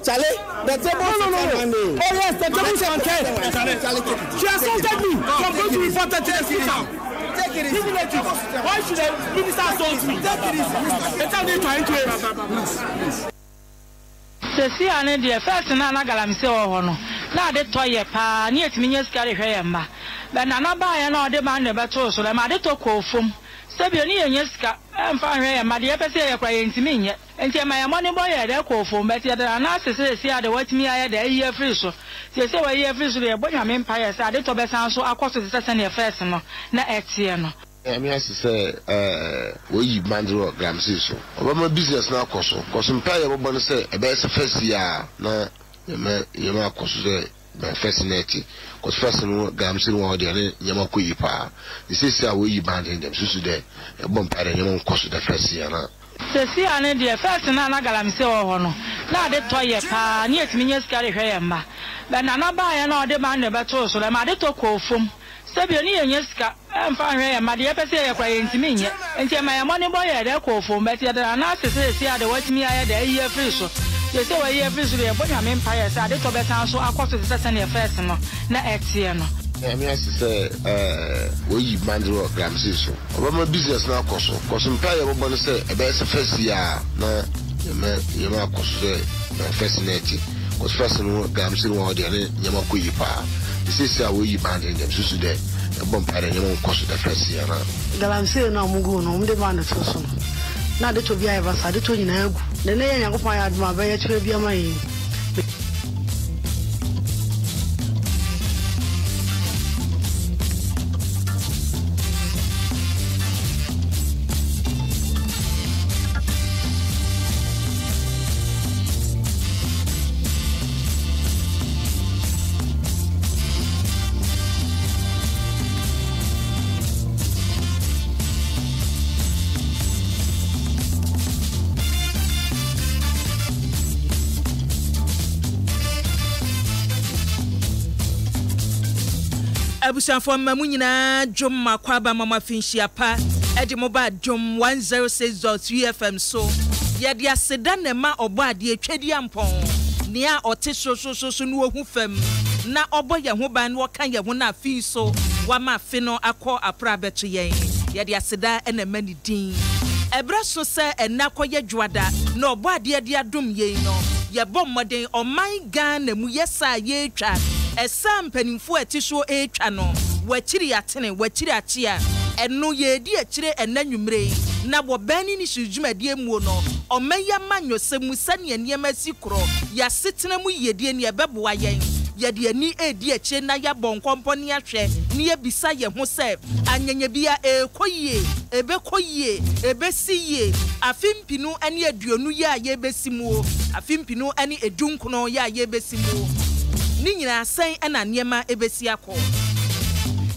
Charlie, the table no. Oh yes, the table is on Charlie, she assaulted me. I'm going to report her to the city. Take it easy. Why should the minister assault me? Take it easy. It's only trying to the see and the first and Anagalam say, oh, no. Now the toy pa near to me, yes, carry her, ma. But I not buy an demand about so the mother to call from. Sabiani and Yeska, and find her, my dear, say a crying to me, and tell my money boy at their call from, but yet the analysis see the watch me I had a year free so. They say, well, year free, but I'm empire, so I did to best answer across the session of first, no, not Exiano. I mean, as I say, we mandro Gramsis. Our business now, Cosso, because empire, what say, a best first year, no, you may consider my fascinating, because first and Gramsin or the Yamako pa. This is how we banding them, so today, a bumpire, you won't cost the first year. The see and the first and Anagalam say, oh, no. Now the toy pa near to me, yes, carry her, ma. But I not buy an demand about so the mother to call from. Sabiani and Yeska, and find her, my dear, say a crying to me, and tell my money boy at their call from, but yet the analysis see the watch me I had a year free so. They say, well, year free, but I'm empire, so I did to best answer across the session of first, no, not Exiano. I mean, as I say, we mandro Gramsis. Our business now, Cosso, because empire, what say, a best first year, no, you may consider my fascinating, because first and Gramsin or the Yamako pa. This is how we banding them, so today, a bumpire, you won't cost the first year. Galamse no Mungo, no, the man at Soso. Now the two Viavas, I told you now, the name of my Adma, by to be my. Abusan for Mamunina, Jom Makwaba Mama Finshiapa, Edimoba Jom 106.3 FM so. Yadia Sedan Nema Oba de Chediampon, Nia or Tiso so no fem. Na Oboya Huban Wakanya Wuna Fi so, Wama Fino Akwa Aprabe to Yen, Yadia Seda and a many dean. Ebraso say and Nakoya Juada, no body Adom ye no, ya bomb modern or my gun and Muyesa ye chat. Esam penimfo atisho channel wachiri atene wachiri achia eno ye di achire enanwumre na bo bani ni sujumade mu no omeya manyosemu sane niema sikro ya setena mu yedie ne ebeboa yen yede ani edi achire na ya bonkomponi ahwe ne ebisa ye ho se anyanya bia ekoyie ebekoyie ebesiye afimpinu ane aduonu ya ye besimu afimpinu ane edunkono ya ye besimu Nina say ana niema ebesi akọ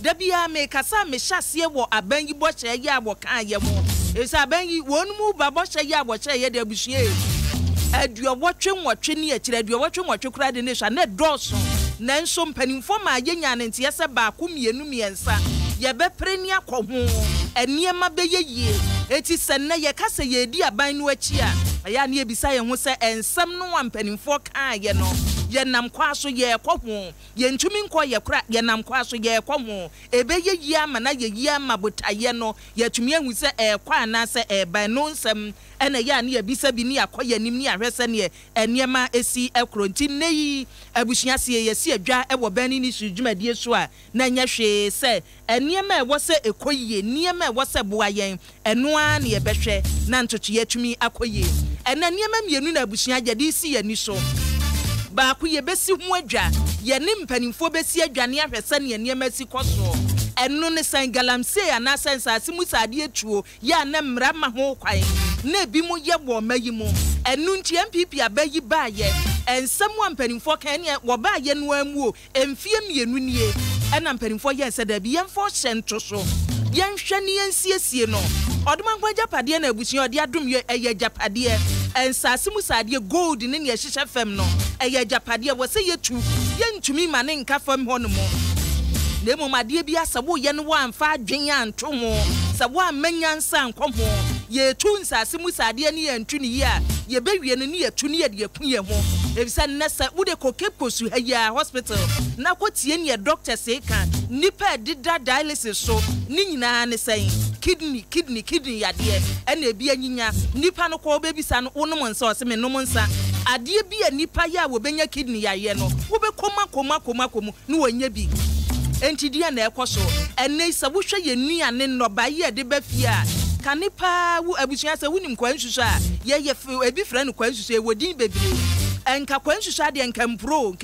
Dabia me kasa me hyase wo abanyi boche ya wo kan ye mo esa abanyi wonmu ba boche ya boche ye de abusue aduo wotwe nwotwe ni akire aduo wotwe nwotwe kura de nesha na doso nanso mpanimfo ma yenya ne nte yesa ba ko mienu miensa ye be preni akọ ho eniema be yeyie eti senne ye kasa ye di aban no achi a ya ne ebisa ye ho se ensam no wampanimfo kan ye no ye nam kwaso ye kwho ye ntumi nko ye kura ye nam kwaso ye kwho ebe ye yi ama na ye yi ama botaye no ye tumi ahu se kwa na se ban no nsem ena ya ne ebisa bi ni akoye nim ni ahwese ne eniema esi ekronti nei abusuase ye si adwa e wo bani ni sudwumadie so a na nya hwe se eniema e wo se ekoyie niema e wo se boayen eno a ne ye behwe na ntoto ye tumi akoye ena niema mienu na abusua agade si ye ni so ba ku ye besi hu adwa ye ne mpanimfo besi adwane ahwese ne niema si koso eno ne san galamse ana sensase musade etuo ya na mra ma ho kwan na bi mu ye bo mayi mu enu nti MPP abayi ba ye ensam wa mpanimfo kan ne wo ba ye no amu o emfie mienu nie ena mpanimfo ye nse da bi yemfo hyento so yenhwe ne yensiesie no odoma kwa japade na abusuo ode adom ye eye japade ensase musade gold ne ne hyehyɛ fam no eye japade wo se yetu yentumi ma ne nka fam ho no mo Nemo madie bi asawo ye no amfa adwen anto ho sawo amanyansa anko ho ye tun sa simu sade ne yantu ne ya ye bewie no ne yatu ne ye de kuye ho ebisa nesa wo de kokep kosu haya hospital na kotie ne doctor say kan nipa dida dialysis so ni nyina ne sai kidney yade ena ebi anyinya nipa no ko bebisa no wonom nsa o se me nom nsa ade bi a nipa ya wo benya kidney yaye no wo be koma no wanya bi enti dia na ekoso ene sa wo hwe ye nuane no ba ye de ba fia kanipa wo abusua se wonim kwansusu a ye ebi fra no kwansusu e wodin bebre enka kwansusu ade nkempro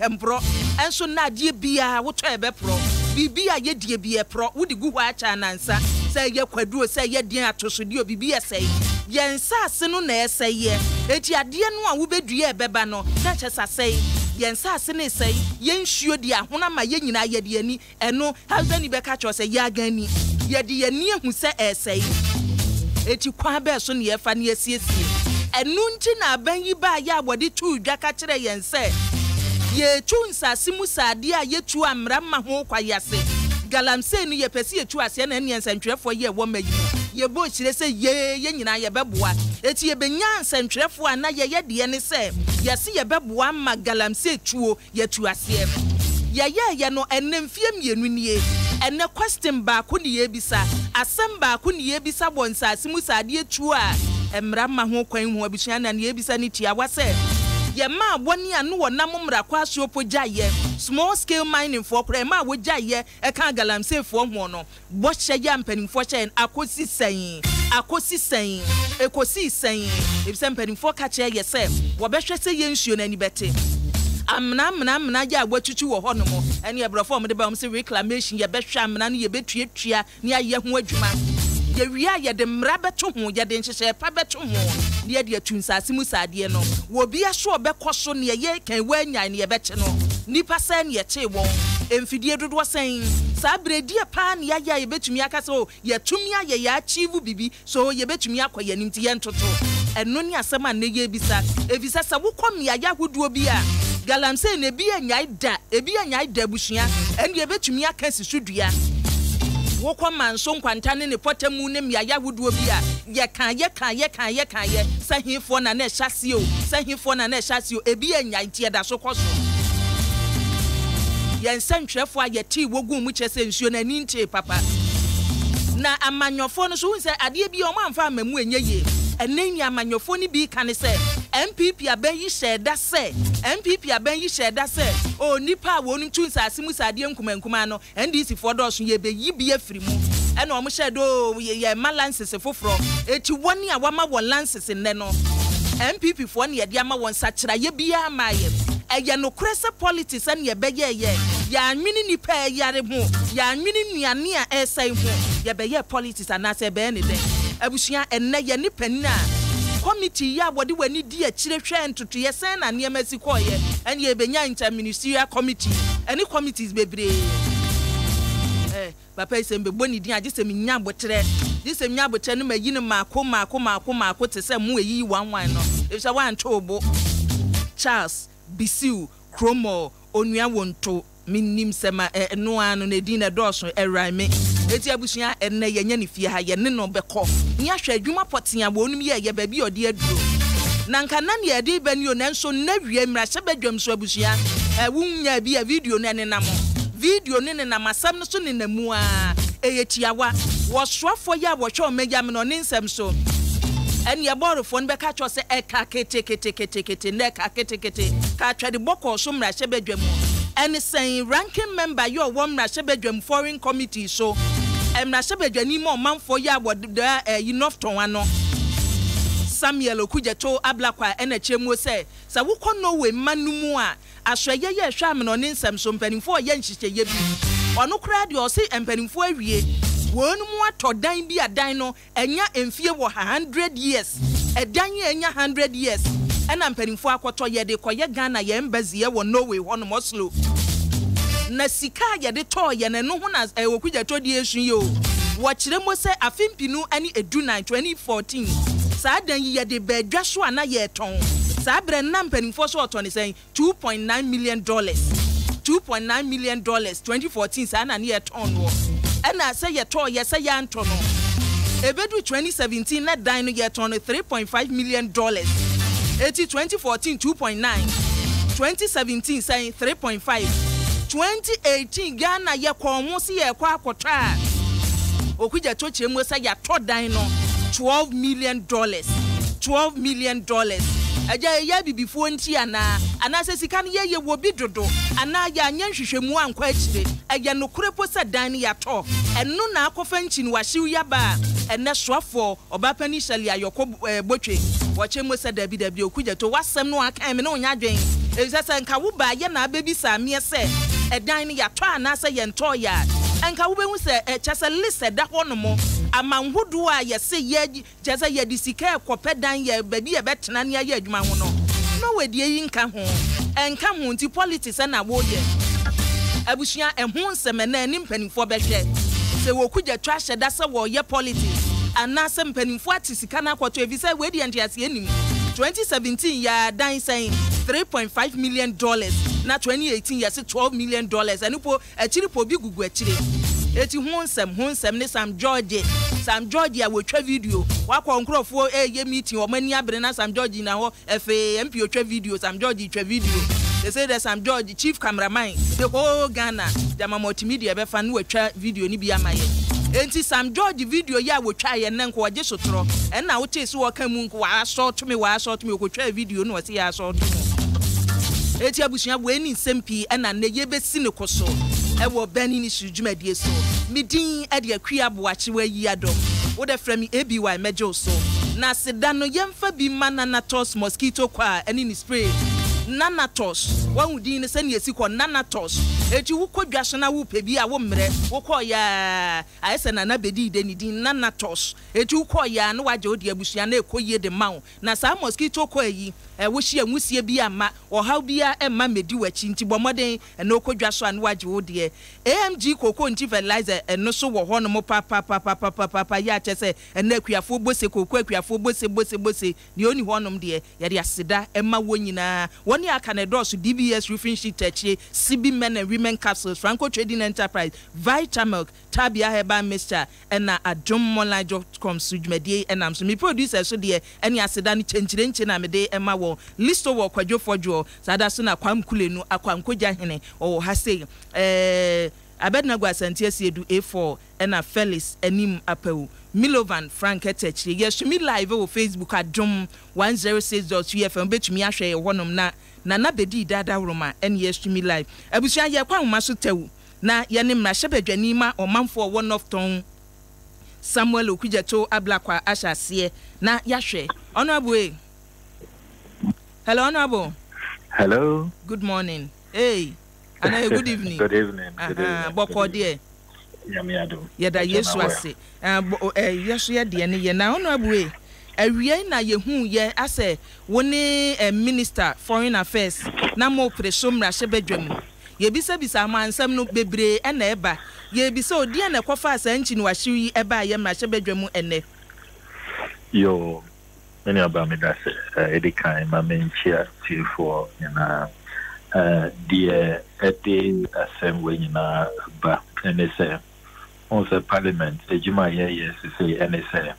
enso na ade bia wo to ebe pro bibia ye die bia pro wo de gu hwa acha nansa se ye kwaduo se ye din atosode bibia se ye nsa ase no na ese ye eti ade no a wo bedua ebeba no na chesa se ye nsa ase ne se ye nsuo di ahona ma ye nyina ye de ani eno husband be ka cho se ye agani ye de ye ni ehu se ese eti kwa be so ne ye fa ne asiesie enu nti na aban yi ba ya abode tu dwa ka kire ye nse ye tu nsase mu sade a ye tu amra ma ho kwa yase galamse no ye pese ye tu ase na ne nsantwerefo ye wo mayi ye bo chire se ye nyina ye beboa eti ye benya nsantwerefo ana ye de ne se yase ye beboa ma galamse tuo ye tu ase ye no enemfie mienu nie ene question ba ko ne ye bisa asem ba ko ne ye bisa bo nsase mu sade tu a emra ma ho kwan ho abusua na ne ye bisa ni tia wase ye ma boni anu wona momra kwa asopo jaye small scale mining for kra ma wo jaye e kan galamse fo ho no bo hye ya mpanimfo hye akosi sen ekosi sen ebisa mpanimfo ka che ye se wo behwe se ye nsuo na ni bete amna ya agwatutu wo ho no mo ene ye brofo mo de ba mo se reclamation ye behwe amna no ye betuatua ne aye ho adwuma ye wia ye de mra beto ho ye de nhyehyɛ pa beto ho ne de atunsase mu sade no wo bia so obekoso ne ye kan wanyan ne ye beche no nipa sa ne ye che won emfidie dodo sen sa bredie pa ne ya ye betumi akasa o ye tumi aye ya achieve bibi so ye betumi akoye nimti ye ntoto eno ne asema ne ye bisa evisa sa wo kom ya yahuduo bi a galamse ne bi anyai da busua ene ye betumi akasi sudua wo kwama nso nkwanta ne potamu ne mia yahuduo bi a ye kan sahifo na na hyasio ebi anya ntie da so koso ye nsantwefo a ye ti wogu mu chese nsuo na ni ntie papa na amanyofo no so hu se ade bi o ma amfa amamu enye ye enenyi amanyofo ni bi kan se MPP abayi sheda se o nipa wonu tunsase mu sade nkumankuma no NDC for do so ye be yi bi afiri mu ena o mo shedo ye malances foforo eti woni a wama won lances ne no MPP for ne ye de ama won sakira ye bia amaye eye no krese politics ene ye beye ye ya anwini nipa yare ho ya anwini nuane a esai ho ye beye politics anase be ne den abusua enne ye nipa ni a committee ya wode wani di akire hwe ntoto ye sen na ne amasi koye ene ye benya interministerial committee ene committees bebre papa isembe boni din agese menya abotre disem nya abotre no mayine maako te se mu eyi wanwan no efisa wan tobo Charles Bisiu Kromo onua wonto minim sema no anu na din na doso erame eti abusua enne ye nya ne fie ha ye ne no beko ni ahwe adwuma potia wonum ye ba bi ode aduro na nka na ne ade ba ni o na nso na wie mra hye badwam so abusua wunya bi a video ne namo video ne namasam no so ne namu a eyetiawa wo soafo ya wo hwe omegyam no ne nsem so ene ye borofo no beka cho se eka kete ne ka kete ka twede boko so mra hye badwam ene sen ranking member yo wo mra hye badwam foreign committee so emra hye badwani mo manfo ya wo yinofton ano Samuel Okujeto ablakwa ene chemu se sa wukọ Norway manumu a ahweye ye hwa ameno ne nsem so mpanimfo ye nhyehyeye bi ono kra de o se mpanimfo awie wonum atodan bi adan no enya emfie wo 100 years edan ye enya 100 years ena mpanimfo akoto ye de koye Ghana ye embassy ye wo Norway hono Oslo na sika ye de to ye ne no ho na Okujeto de esu ye o wo kire mo se afimpinu ani edu 2014 Sadan ye de bedwa so ana ye ton sabre na mpanimfo so oton sen $2.9 million 2014 sa na ye ton wo ena se ye to ye se ya nto no Ebedu 2017 net dine yet on $3.5 million. 2014 2.9. 2017 saying 3.5. 2018 Ghana ye kwa omusi ye kwa akotra. Okuja toche mu say ya to dine $12 million. $12 million. Aja ya bibifo nti ana se sika ne ye wo bi dodo ana ya anya hwehwemu ankwa akire aya no kurepo se dan ya to eno na akofa nchi ni wahyew ya ba ene soafo obapani shali ayoko botwe wache mo se dabi okuja to wasem no aka me no nya dwen ezasa nka wo ba ye na abebi sa me se edan ya to ana se ye nto ya enka wo be hu se chese lise da honomo amanhudu a yese ye chese ye disika ekope dan ye babi ye betena ne ye adwuma ho no wedi yi nka ho enka ho nti politics na wo ye abusua ehun semena ni mpanimfo behwe se wokuja trash da se wo ye politics anase mpanimfo atisika na kwato evisa wedi antiase enim 2017 ya dan saying $3.5 million na 2018 ya $12 million anipo achiri po bi gugu achiri eti hunsem ne Sam George ya wotwa video wakọ nkrofo ye meeting o mani abere na Sam George na ho efe MP otwa video Sam George twa video they say that Sam George chief cameraman the whole Ghana jama multimedia be fa no watwa video ni bi amaye enti Sam George video ya wotwa ye nan ko waje sotro na wo tese wo kan mu nko wa short me okotwa video no wase ya short eti abusuya bo eni sempi na ye besi ne koso ewo bani ni sujumedie so midin ade Akua Boakyewaa Yiadom wo de frame ABY mejo so na sedano yemfa bi mananatos mosquito kwa eni ni spray nanatos wahudi ne sane esiko nanatos eti wo kodwaso na wo pebi a wo mre wo koya ayese na bedi de ni din nanatos eti wo koya na waje odi abusua na ekoye de mawo na sa mosquito kwa yi wo hia nwusie bi ama ohaw bia emma medi wachi nti bomoden na okodwaso an waje odi AMG koko nti fertilizer eno so wo ho no mo papa ya chese na akuafo bose koko akuafo bose ni oni ho nom de ya de aseda emma wo nyina woni aka na dos DBS roofing sheet techie CB men and women capsules Franco Trading Enterprise Vitamilk Tabia Herbal Mixture na adommonline.com sujumedie enam so me producer so de eni aseda ni chenchire na me de emma wo listo wo kwadwofojo sada so na kwamkulenu akwankoja hene o ha sei abednago asantie siedu A4 na Felix enim apewu Milovan Frank Etechiri yes me live on Facebook Adom 106.3FM betumi ahwe honom na bedi dada roma en yes me live abusua ye kwa homa so tawu na ye ne mrahye badwani ma omanfo one of ton Samuel Okujeto ablakwa ashase na yahwe honorable hello honorable hello good morning hey and good evening good evening boko dear yada yesu ase yesu ye de ne ye na honorable awie na yehu ye ase woni minister foreign affairs na mo preso mrahye badwam ye bisa amansam no bebre na eba ye bisa odi na kofa asanchi no wahyi eba ye mrahye badwam ene yo many about me that edikan ma menchia for na the etin assembly na ba NSA also parliament ejuma yes say NSA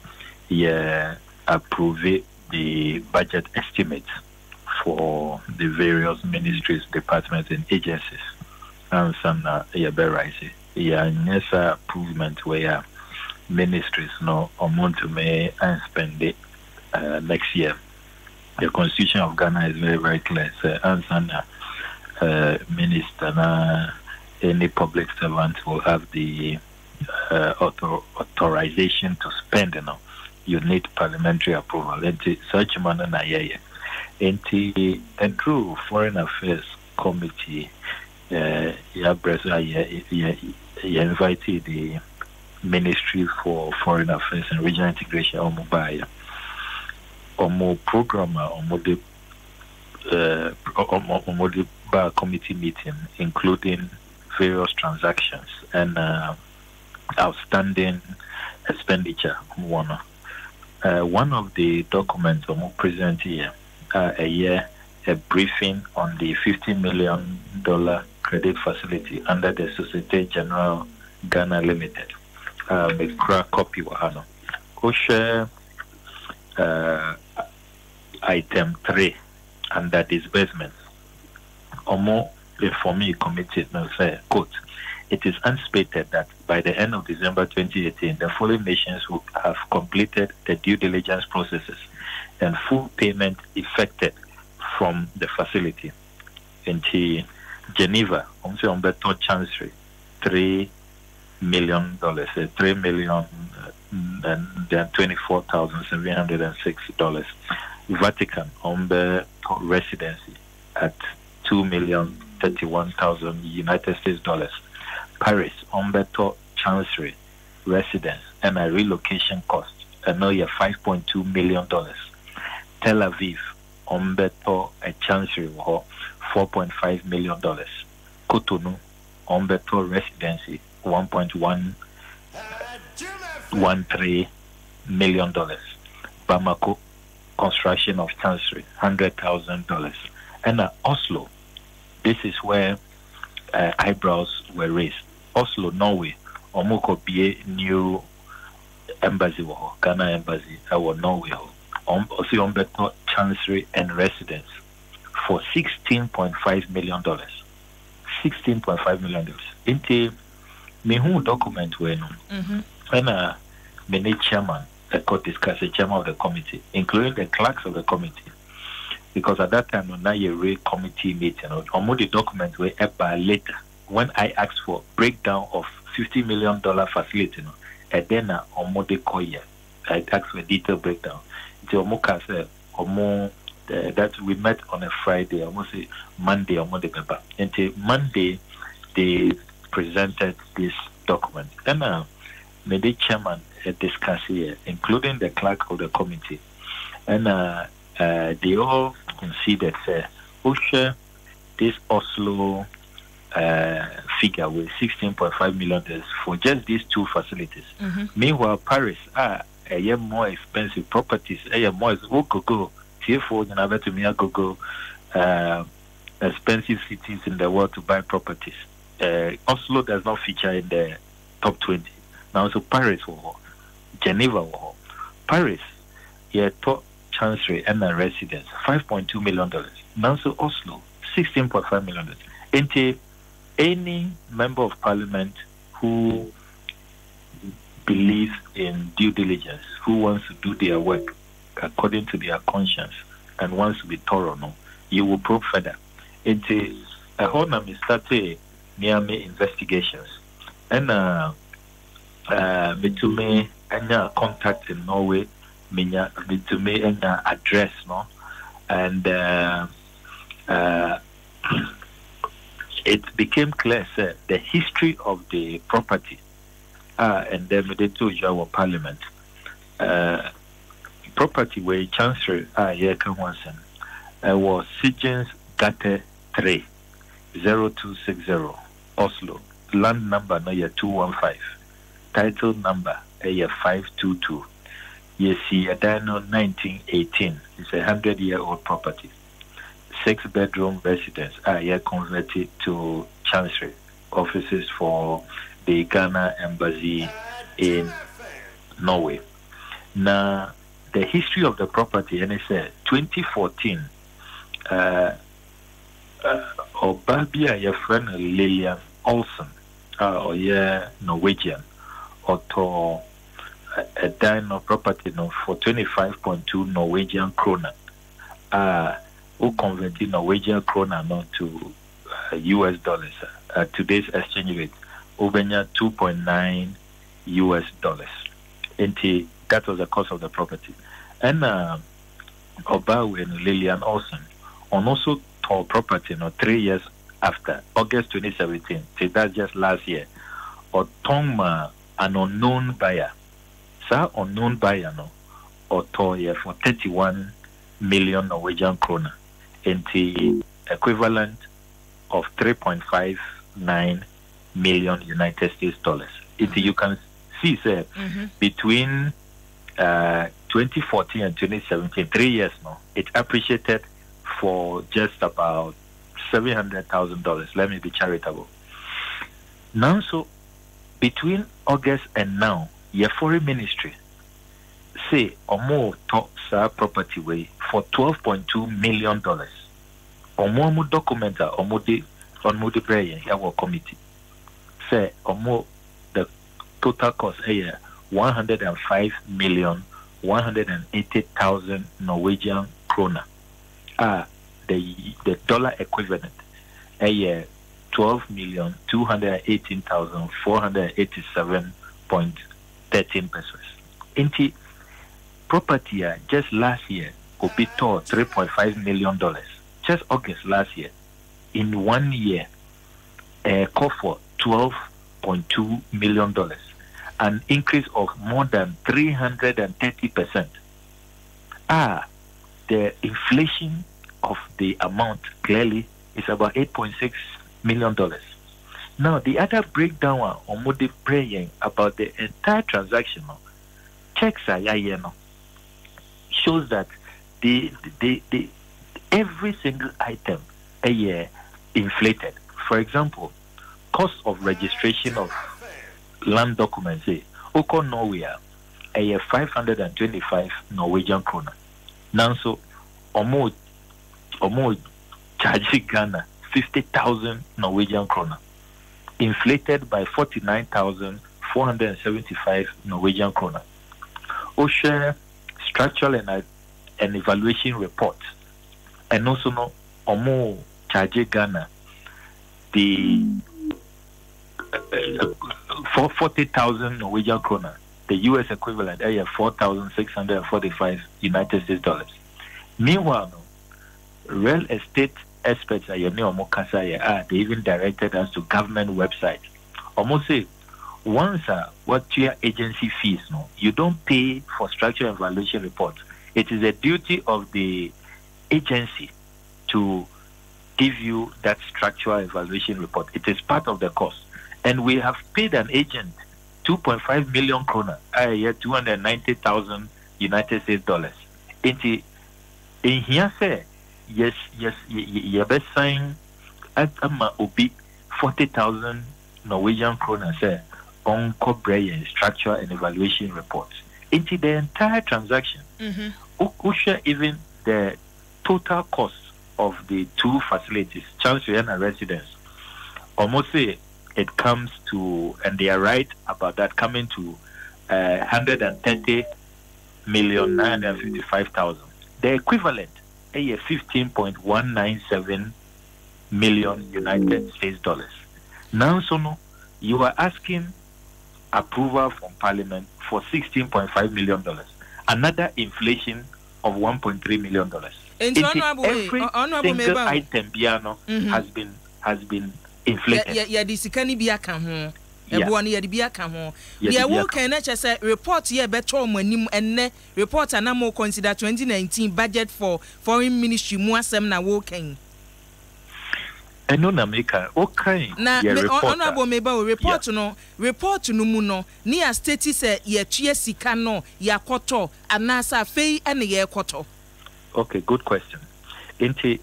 approve the budget estimates for the various ministries, departments and agencies and some rising yes improvement where ministries no amount to may and spend it next year. The constitution of Ghana is very clear. And some minister any public servant will have the authorization to spend you need parliamentary approval. And such manner na and through Foreign Affairs Committee invited the Ministry for Foreign Affairs and Regional Integration program committee meeting including various transactions and outstanding expenditure. One of the documents present here a briefing on the $50 million credit facility under the Societe Generale Ghana Limited. A copy OSHA item 3 under disbursements. Omo informing committee no say quote. It is anticipated that by the end of December 2018, the following nations will have completed the due diligence processes and full payment effected from the facility. In Geneva, Umbeto Chancery, $3 million, $3,024,706. Vatican, Umbeto Residency at $2,031,000 United States dollars. Paris, Umbeto Chancery Residence and a relocation cost, another $5.2 million. Tel Aviv, Umbeto a Chancery $4.5 million. Cotonou, Umbeto Residency, $1.13 million. Bamako, construction of Chancery, $100,000. And Oslo, this is where eyebrows were raised. Oslo, Norway, Omoko be new embassy, Ghana embassy, our Norway, also Umbeto Chancery and residence for $16.5 million. $16.5 million. Into me who document when and many chairman, the court discussed the chairman of the committee, including the clerks of the committee. Because at that time, now you committee meeting, or the document were later. When I asked for breakdown of $50 million facility, and then Omode Koya, I asked for a detailed breakdown. The Omoka said, that we met on a Friday, almost Monday, Omode Beba. Until Monday, they presented this document. Then, the chairman discussed here, including the clerk of the committee, and they all considered OSHA, this Oslo figure with $16.5 million for just these two facilities. Meanwhile, Paris a year more expensive properties, a year more go expensive cities in the world to buy properties. Oslo does not feature in the top 20. Now, so Paris, Geneva, Paris, top Chancery and a residence, $5.2 million. Now, so Oslo, $16.5 million. Into any member of parliament who believes in due diligence, who wants to do their work according to their conscience and wants to be thorough, you will probe further. Into a whole name started near me investigations. And to me, any contact in Norway, to me and address, and it became clear, sir, the history of the property, and then they told you our parliament, property where Chancellor was Sigens Gate 3 0260 Oslo, land number 215, title number 522. You see, a dino 1918. It's a 100-year-old property. 6-bedroom residence. Converted to Chancery offices for the Ghana embassy in Norway. Now, the history of the property, and it's 2014. Obabia, your friend Lillian Olsen, or Norwegian, or a dino property for 25.2 Norwegian kroner. Who converted Norwegian kroner to US dollars. Today's exchange rate, over 2.9 US dollars. And that was the cost of the property. And Obawe and Lillian Olsen on also tore property 3 years after, August 2017. So that's just last year. Or Tongma, an unknown buyer. So unknown buyer or tore for 31 million Norwegian kroner. In the equivalent of 3.59 million United States dollars. You can see, sir, between 2014 and 2017, 3 years now, it appreciated for just about $700,000. Let me be charitable. Now, so between August and now, your foreign ministry say omo top sa property way for $12.2 million. Omo documenta omo de prayer our committee. Say omo the total cost here 105,180,000 Norwegian krona. The dollar equivalent a year 12,218,487.13 pesos. Inti property just last year could be told $3.5 million. Just August last year, in 1 year, call for $12.2 million, an increase of more than 330%. The inflation of the amount clearly is about $8.6 million. Now, the other breakdown on Moody praying about the entire transaction, checks shows that the every single item a year inflated. For example, cost of registration of land documents, Oko Norway, a year 525 Norwegian krona. Now, so Omo charging Ghana 50,000 Norwegian krona, inflated by 49,475 Norwegian krona. OSHA structural and evaluation report, and also no Omo charge Ghana the for 40,000 Norwegian krona, the US equivalent area 4,645 United States dollars. Meanwhile, real estate experts are they even directed us to government website. Almost say once what your agency fees, you don't pay for structural evaluation reports. It is a duty of the agency to give you that structural evaluation report. It is part of the cost. And we have paid an agent 2.5 million krona, 290,000 United States dollars. In here say yes, you best sign at obi 40,000 Norwegian krona say on corporate structure and evaluation reports. Into the entire transaction, even the total cost of the two facilities, Chancellor residence, almost say it comes to, and they are right about that, coming to 130,955,000. The equivalent, a 15.197 million United States dollars. Now, so no, you are asking approval from Parliament for $16.5 million. Another inflation of $1.3 million. Every single item piano has been inflated. Yeah, this can be a can. Everyone here be a can. Yeah, what can I say? Report here better when and report and more consider 2019 budget for foreign ministry more sem na working. I know Namika. Okay. Na honorable member report no muno near state say ye tue sika no ya koto anasa fei ene ye koto. Okay, good question. Inti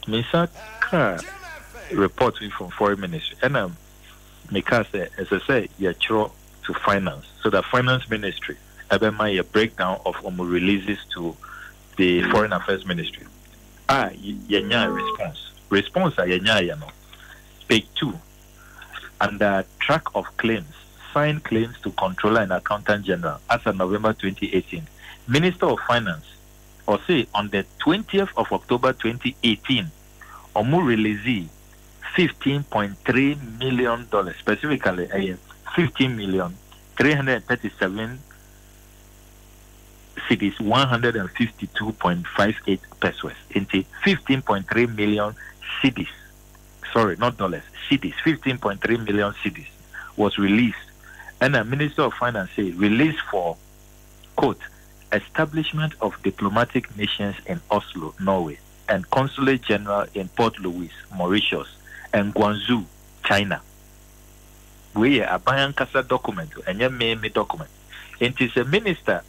Misa ka report from foreign ministry and Mika say as I say ye chro to finance. So the finance ministry abema a breakdown of releases to the foreign affairs ministry. Yenya response no. Page 2 under track of claims, signed claims to Controller and Accountant General as of November 2018. Minister of Finance, or say on the 20th of October 2018, Omu releasee $15.3 million, specifically $15,337 cities, 152.58 pesos into 15.3 million cities. Sorry, not dollars, cities. 15.3 million cities was released. And the Minister of Finance said released for, quote, establishment of diplomatic missions in Oslo, Norway, and Consulate General in Port Louis, Mauritius, and Guangzhou, China. We are a Bayankasa document, and a Meme document. It is a minister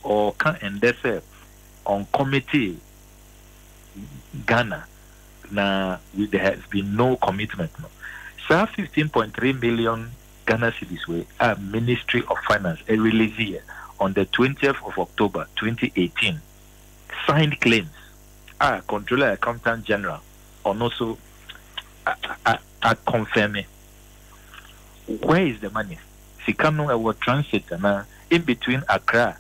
or can endese on committee Ghana. Now, there has been no commitment. No. So 15.3 million Ghana cedis way a Ministry of Finance a release here on the 20th of October 2018 signed claims. Controller Accountant General, and also confirm it. Where is the money? Sikano our transit in between Accra,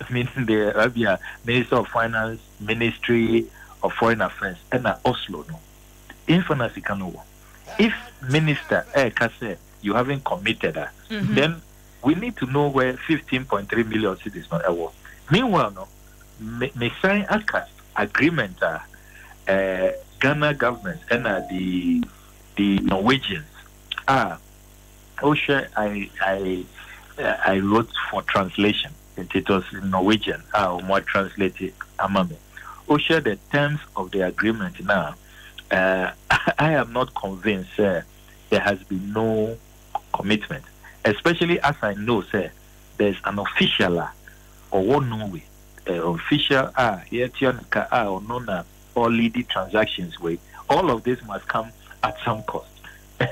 meaning the Arabia Minister of Finance, Ministry of Foreign Affairs, and Oslo. No, Infana Sikano. If Minister Kase, you haven't committed then we need to know where 15.3 million cities not. Meanwhile, no, me sign agreement Ghana government and the Norwegians I wrote for translation. It was in Norwegian. More translated amame. Share the terms of the agreement now. I am not convinced there has been no commitment, especially as I know there's an official or one Norway official or known or leading transactions way. All of this must come at some cost.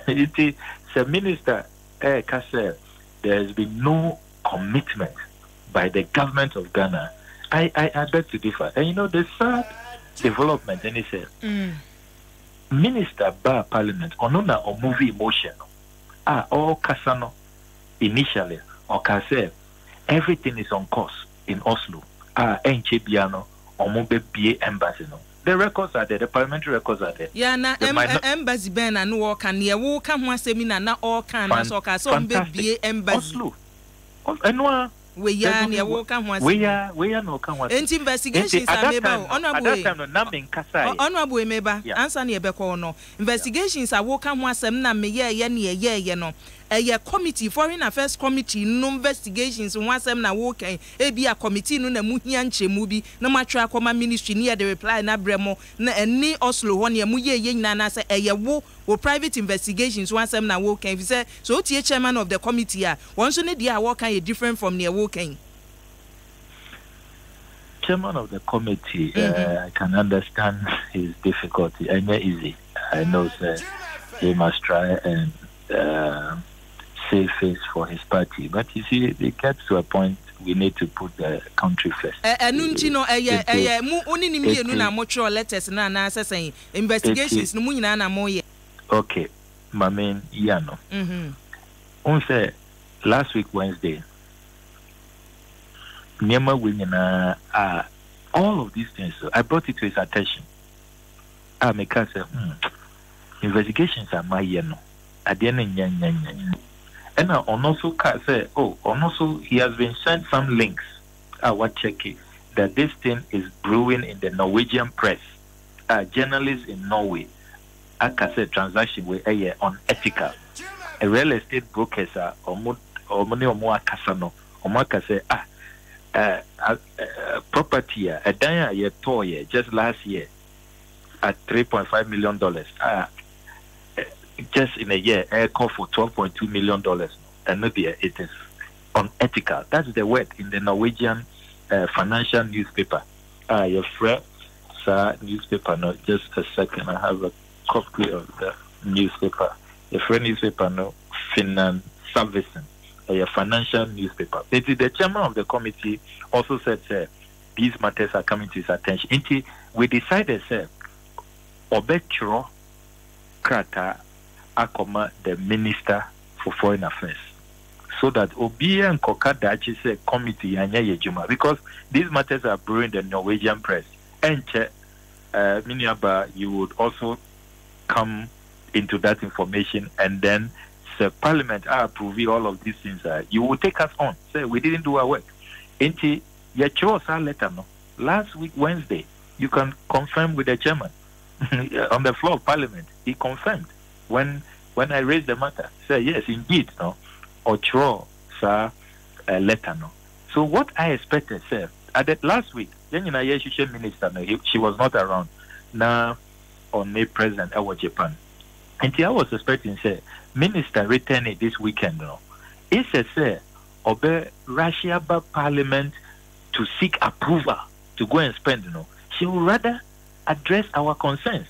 It is the minister there has been no commitment by the government of Ghana. I beg to differ. And the third development, and he said, Minister Bar Parliament, onona or movie emotion, all Kasano initially, or Kase, everything is on course in Oslo, Enchebiano, or Mobe BA Embassy. The records are there, the parliamentary records are there. Yeah, na embassy ben and walk and near walk and one seminar, not all can so BA Embassy. Oslo. And we are near walk and one. We are no can one. Investigations are made honorable member, answer near Becono. Investigations are walk and one semina me ye no. A committee, Foreign Affairs Committee, no investigations, one semina walking, be a committee, no Muhianche movie, no matter Coma Ministry near the reply, na Bremo, and Oslo, 1 year, Muye Nana say, a wo or private investigations, one semina walking. So, the chairman of the committee, once you need the walking different from near walking. Chairman of the committee, I can understand his difficulty. I know easy. I know, sir, he must try and save face for his party, but you see, it gets to a point we need to put the country first. Okay, Mamin Yano. Say last week Wednesday, Nyama Winyana, all of these things. I brought it to his attention. I make say, investigations are my yano. And also say, also he has been sent some links. What check it that this thing is brewing in the Norwegian press. Journalists in Norway, I can say transaction with unethical. A real estate brokers are property a dime toy just last year at $3.5 million. Just in a year, air call for $12.2 million. And maybe it is unethical. That's the word in the Norwegian financial newspaper. Your friend, sir, newspaper. No, just a second. I have a copy of the newspaper. Your friend newspaper, no, Finance Servicing. Your financial newspaper. The chairman of the committee also said, these matters are coming to his attention. Until we decided, Obetro Krata Akoma, the Minister for Foreign Affairs, so that Obia and Kokada actually say committee Yejuma, because these matters are brewing the Norwegian press. And Miniaba, you would also come into that information, and then the Parliament are approving all of these things. You will take us on. Say we didn't do our work. Until you chose our letter, no. Last week Wednesday, you can confirm with the chairman on the floor of Parliament. He confirmed. When I raised the matter, say yes, indeed, no, or draw, sir, a letter, no. So what I expected, sir, at that last week, then minister, no, she was not around. Now, on May President, I was Japan. Until I was expecting, say, minister return it this weekend, no. It's a say, obey Russia Parliament to seek approval to go and spend, no. She will rather address our concerns.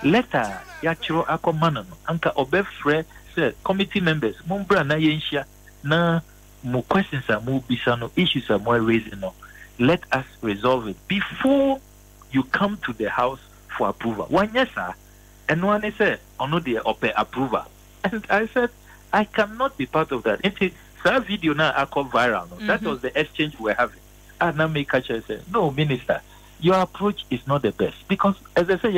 Letter yachiro akomana no anka obefre say committee members mumbra na yensha na more questions are more bizarre, issues are more raising. Let us resolve it before you come to the house for approval. One yes, sir. And one said, "Oh no, they approval." And I said, "I cannot be part of that." It's a video now I call viral. No? That was the exchange we were having. And now me catch said, "No, Minister, your approach is not the best because, as I say,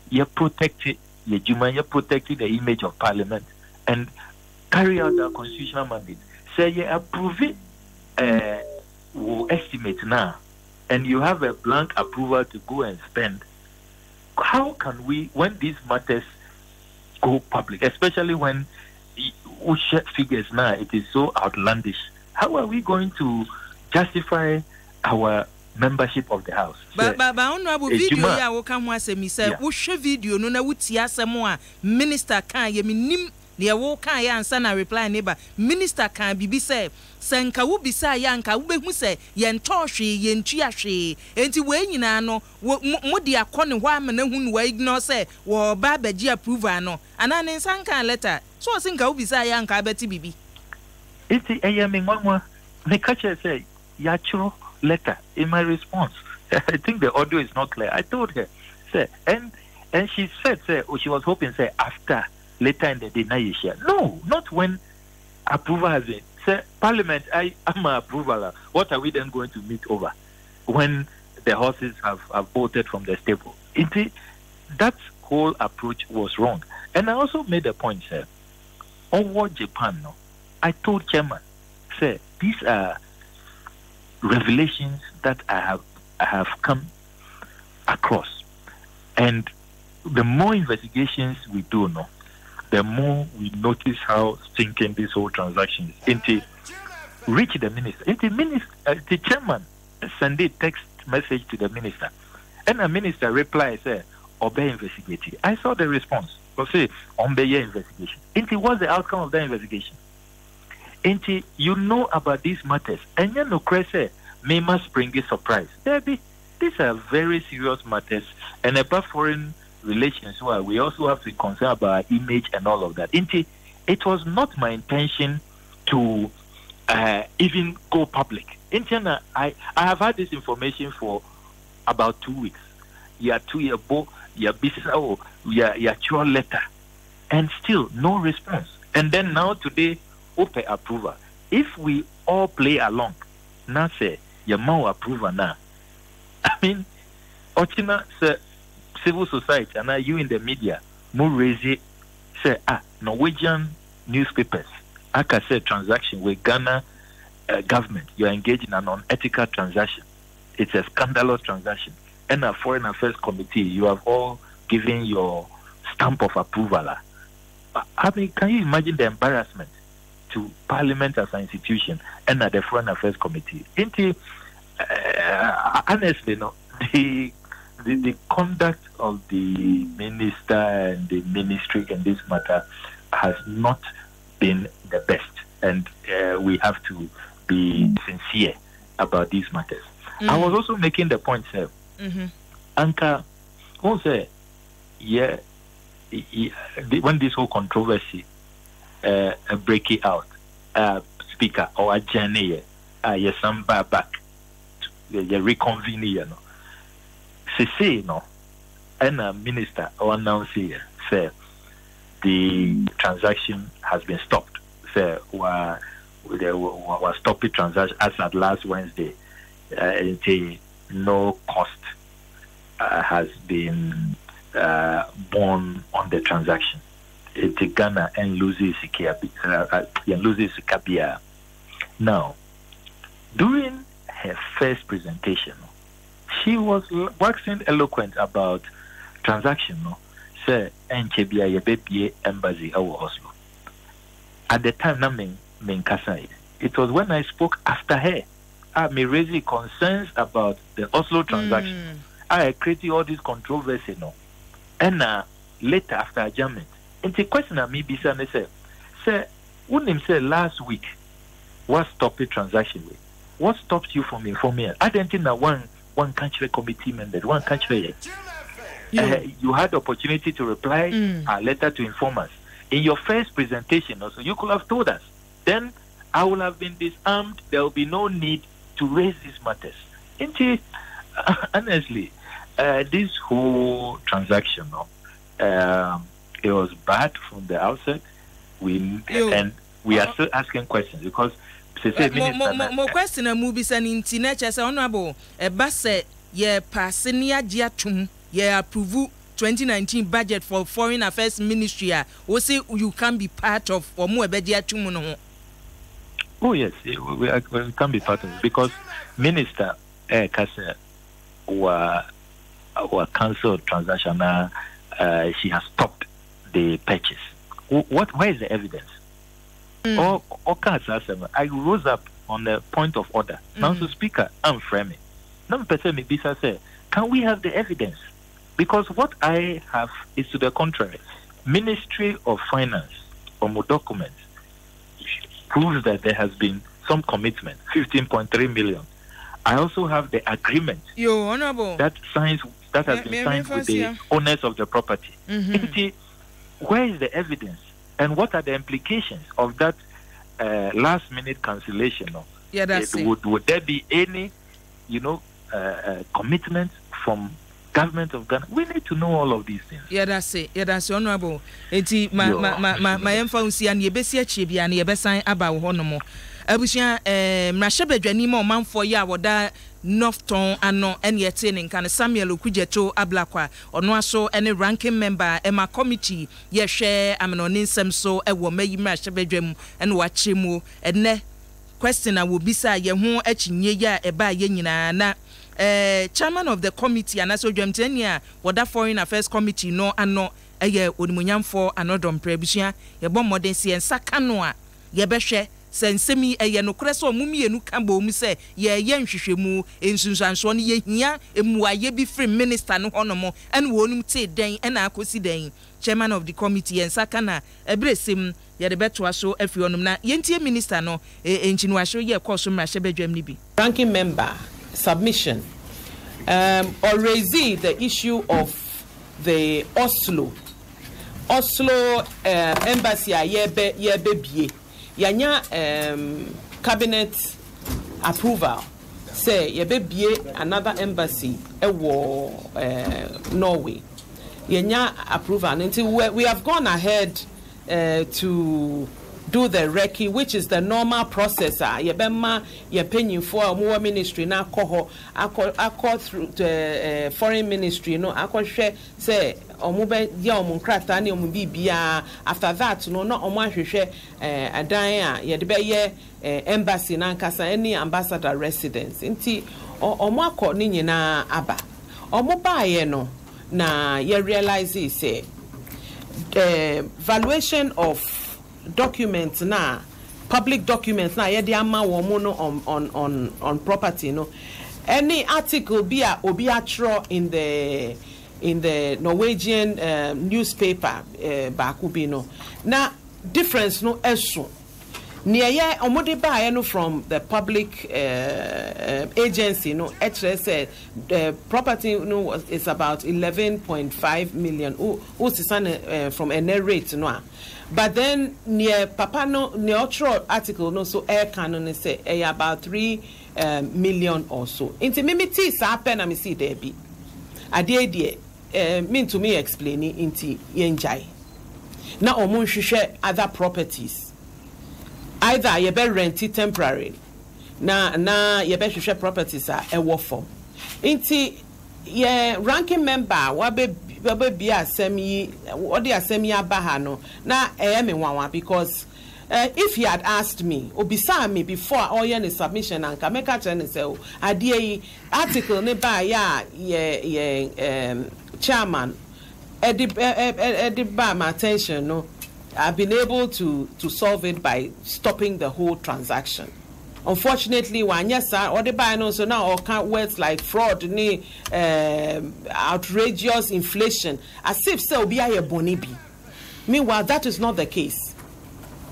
you're protecting you're protecting the image of Parliament and carry out our constitutional mandate. Say you approve it, will estimate now, and you have a blank approval to go and spend. How can we, when these matters go public, especially when we share figures now, it is so outlandish. How are we going to justify our membership of the house?" But honorable video ya wo kan ho asemi say wo hwe video no na wuti asemo a minister kan ye minim ne wo kan ya ansa na reply neighbor minister kan bibi say senka wo bisa ya nka wo behu say ye ntohwe ye ntua hwe enti we nyina no mo de akọ ne ho amana hu no wa ignore say wo ba baji approval no ana ne nsan kan letter so senka wo bisa ya nka beti bibi iti eyemi nwanwa me catch say ya churo letter in my response. I think the audio is not clear. I told her, say, and she said, say, she was hoping, say, after later in the day, now you share. No, not when approval has been. Say, Parliament, I'm an approval. What are we then going to meet over when the horses have bolted from the stable? That whole approach was wrong. And I also made a point, sir. On what Japan, no, I told Chairman, say, these are revelations that I have come across, and the more investigations we do, the more we notice how stinking this whole transaction is. Reach the minister. The chairman send a text message to the minister, and the minister replies, "Say, obey investigate." I saw the response. Say, obey investigation. What's the outcome of that investigation? You know about these matters, and you know, say, may must bring a surprise. Baby, these are very serious matters, and about foreign relations, well, we also have to be concerned about our image and all of that. It was not my intention to even go public. I have had this information for about 2 weeks. Yeah, 2 years ago, yeah, your letter, and still no response. And then now today, open approval. If we all play along, now say your more approval now. I mean, Ochina say civil society and you in the media more raise it. Say Norwegian newspapers. I can say transaction with Ghana government. You are engaged in an unethical transaction. It's a scandalous transaction. And a Foreign Affairs Committee, you have all given your stamp of approval. I mean, can you imagine the embarrassment to Parliament as an institution and at the Foreign Affairs Committee? Honestly, the conduct of the minister and the ministry in this matter has not been the best, and we have to be sincere about these matters. I was also making the point, sir. Anka, who say, yeah, when this whole controversy break it out, speaker or a journey, yes, some back, you reconvene, say, and a minister or announce here, say, the transaction has been stopped. Say, was stopped the transaction as at last Wednesday. No cost has been borne on the transaction. Ghana and loses Kabia. Now, during her first presentation, she was waxing eloquent about transaction. Say, Enchebia Yebebie Embassy our Oslo. At the time, it was when I spoke after her. I may raise concerns about the Oslo transaction. I created all this controversy, and later after adjournment, and the question of me be say, wouldn't say last week, what stopped the transaction with? What stops you from informing? I didn't think that one country committee member, one country. You had the opportunity to reply a letter to inform us. In your first presentation also, you could have told us. Then I will have been disarmed. There will be no need to raise these matters. Honestly, this whole transaction, it was bad from the outset. We are still asking questions because more question and movies and internet as honorable a basse ye passenia giatum ye approve 2019 budget for Foreign Affairs Ministry. We say you can be part of or more bedia. Oh yes, we can be part of it because Minister Kase were cancelled transaction. She has stopped the purchase. Where is the evidence? I rose up on the point of order. Now, so Speaker, I'm framing. Now, say, can we have the evidence? Because what I have is to the contrary. Ministry of Finance, or more documents, proves that there has been some commitment, 15.3 million. I also have the agreement that has been signed with the owners of the property. Where is the evidence? And what are the implications of that last-minute cancellation? Would there be any, commitment from government of Ghana? We need to know all of these things. That's honorable. My influence and ye besi achibi and ye besan about honomo. Abusia mrashebedwani mo manfo ya woda Northton ano ene yetene kan Samuel Okujeto Ablakwa ono aso ene ranking member ema committee ye hwe ameno nsem so ewo mayi mrashebedwam ene wachemu ene question will be sa ye ho achinye ya eba ye nyina na chairman of the committee anaso dwamtenia woda Foreign Affairs Committee no ano eye onimunyamfo Adom prebusia ye bom modern siensa kano a ye behwe sensemi eye no kreso mumienu kambo mu se ye nhwehwemu ensunsanso ne ye hia emuaye bi free minister no honomo ene wonum te den ena akosi den chairman of the committee ensaka na ebresem ye de beto aso afi onum na yentie minister no enchinu ahwe ye koso mrahye bedwam ni bi ranking member submission or raise the issue of the Oslo embassy ye bie yanya cabinet approval say ye bie another embassy Norway yanya approval until we have gone ahead to do the recce, which is the normal process. Yebema yepenyin for more ministry na koho akọ through the foreign ministry no akọhwe say omube ye omunkrata na omubibia. After that no omo ahwehwe adan a ye de be ye embassy na nkasa any ambassador residence nti omo akọ ni nyina aba omo baaye no na ye realize say valuation of documents na public documents na ye de ama wo mo no on property no any article be a obi atro in the Norwegian newspaper baakubi no na difference no eso near ye omode ba no from the public agency no said the property no is about 11.5 million who from a rate no. But then near papa no near otro article no so air canon say about 3 million or so. Into me sa pen na me see there be. Ade mean to me explaining into yenjai. Na omun hwehwe other properties. Either you be rent it temporary. Na you be hwehwe properties are ewo form. Into ye ranking member wabe be asemi odi asemi abaha no na me wanwa because if he had asked me obisa me before all your submission and ka make a say adie article ne ba ya ye chairman edi ba my attention no I've been able to solve it by stopping the whole transaction. Unfortunately, one yes sir, or the buy no so now all can't words like fraud, outrageous inflation, as if so be a bonibi. Meanwhile, that is not the case.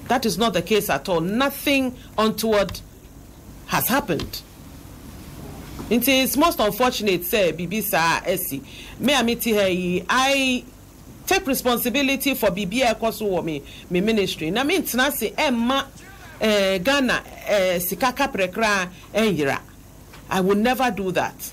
That is not the case at all. Nothing untoward has happened. It is most unfortunate, say Bibi Sa Esi. Me amiti her I take responsibility for Bibi Ekosu me ministry. Na me say Emma Ghana sikaka prekra enjira. I would never do that.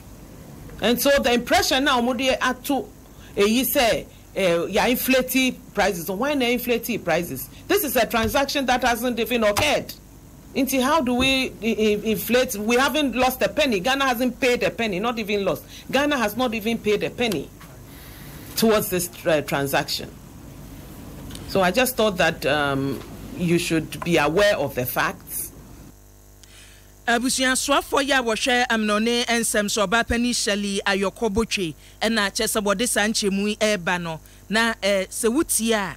And so the impression now omudi atu you say inflated prices. So why not inflated prices? This is a transaction that hasn't even occurred. Into how do we inflate? We haven't lost a penny. Ghana hasn't paid a penny, not even lost. Ghana has not even paid a penny towards this transaction. So I just thought that you should be aware of the facts. Abusian swafo ya wohwe amnone ensem so ba pani shali ayokobotwe na chese bode sanche mu eba no na se wutia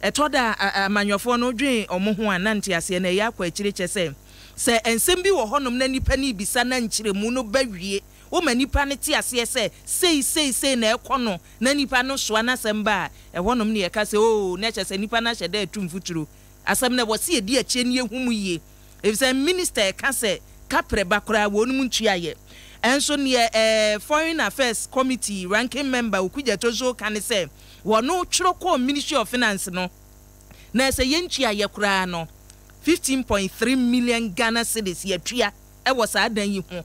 etoda amanyofo no dwen omo ho anante ase na ya kwa akire chese se ensem bi wo honom na nipa ni bisa na nkyiremu no bawie wo manipa ne ti ase sei na ekono na nipa no so na semba honom ne yeka se o na chese nipa na hyede atumfuturo asem na wo se edi ache ne ehumu ye efise minister ka se kapre bakora wonum ntuaye enso ne foreign affairs committee ranking member okuja tozo kan se wono twiroko ministry of finance no na se yentuaye kora no 15.3 million Ghana cedis yetua e wo sa dan yi ho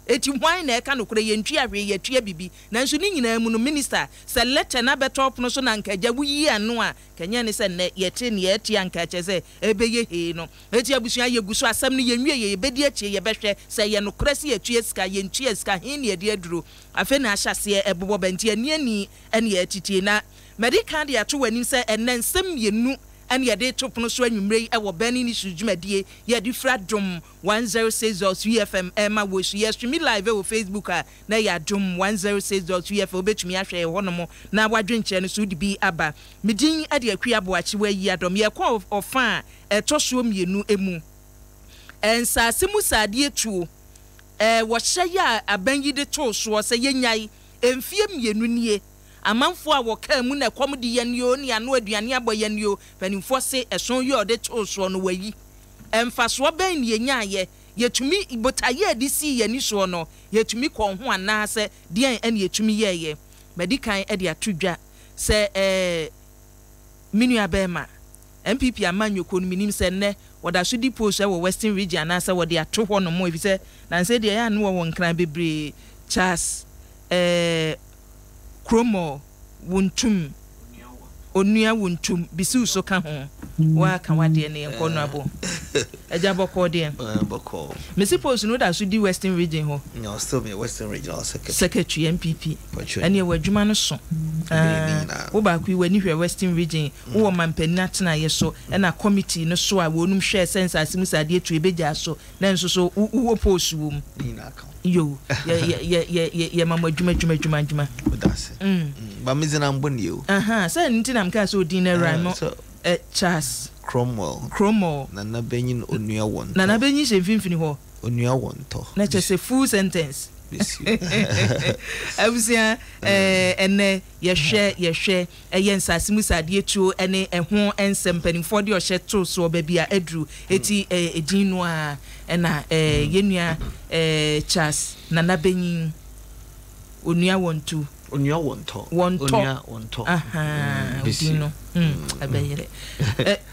eti hwan na eka no kora yentua hwe yetua bibi na nso ni nyina mu no minister se letter na betop no so na nkaja wuyi anu a kanya ne se ne yete ne yetia nkache se ebeye he no eti abusua yeguso asam ne yenwie ye bedi achi ye behwe se ye no kora se yetua sika yentua sika he ne de aduro afa na ahyase ebobo banti ani ene yetitie na medical de ato wani se enensem yenu and ye de topono so anwumrei e wo bani ni sujumedie ye di Adom 106.3 FM ema wo so ye stream live o Facebook na ya Adom 106.3 FM obetumi ahwe honomo na wadwenche no so di bi aba medin ade Akua Boakyewaa Yiadom ye kwa ofa etoso mienu emu ensase musadie tuo wo hye ya abanyi de to so se yenyai emfie mienu nie amanfo a woka mu na kom di yanyo ne ano aduane aboyanyo panimfo se eson yo de toso no wayi emfaso ben ne yenyaye yetumi ibotaye adisi yani so no yetumi ko ho anase de ene yetumi yeye medikan e de atodwa se minu abema MPP amanyoko no minim se ne woda so di post e wo Western region anase wo de ato ho no mo ebi se na se de ya no wo nkran bebre Charles Kromo wuntum onua wuntum bisu so ka ho wa ka wade ne enkono abo eja boko de boko me suppose no da so di Western region ho no still be Western regional secretary MPP ene wadwuma no so wo ba ku wani hwe Western region wo mampani atena ye so na committee no so a wonum hwe sense asimu sade tu ebeja so na nso so wo post wo mu yo ye mama dwuma that's ba mizina mboni yo say ntina mka so din rhyme Charles Cromwell na benyin onua won na benyin se mfimfini ho onua won to na chese full sentence abusia ene yehwe ensase musade tuo ene eho ensempanyimfo de ohye to so ba bia adru eti edin no a na yenua Charles na benyin onua wontu aha odino abeyere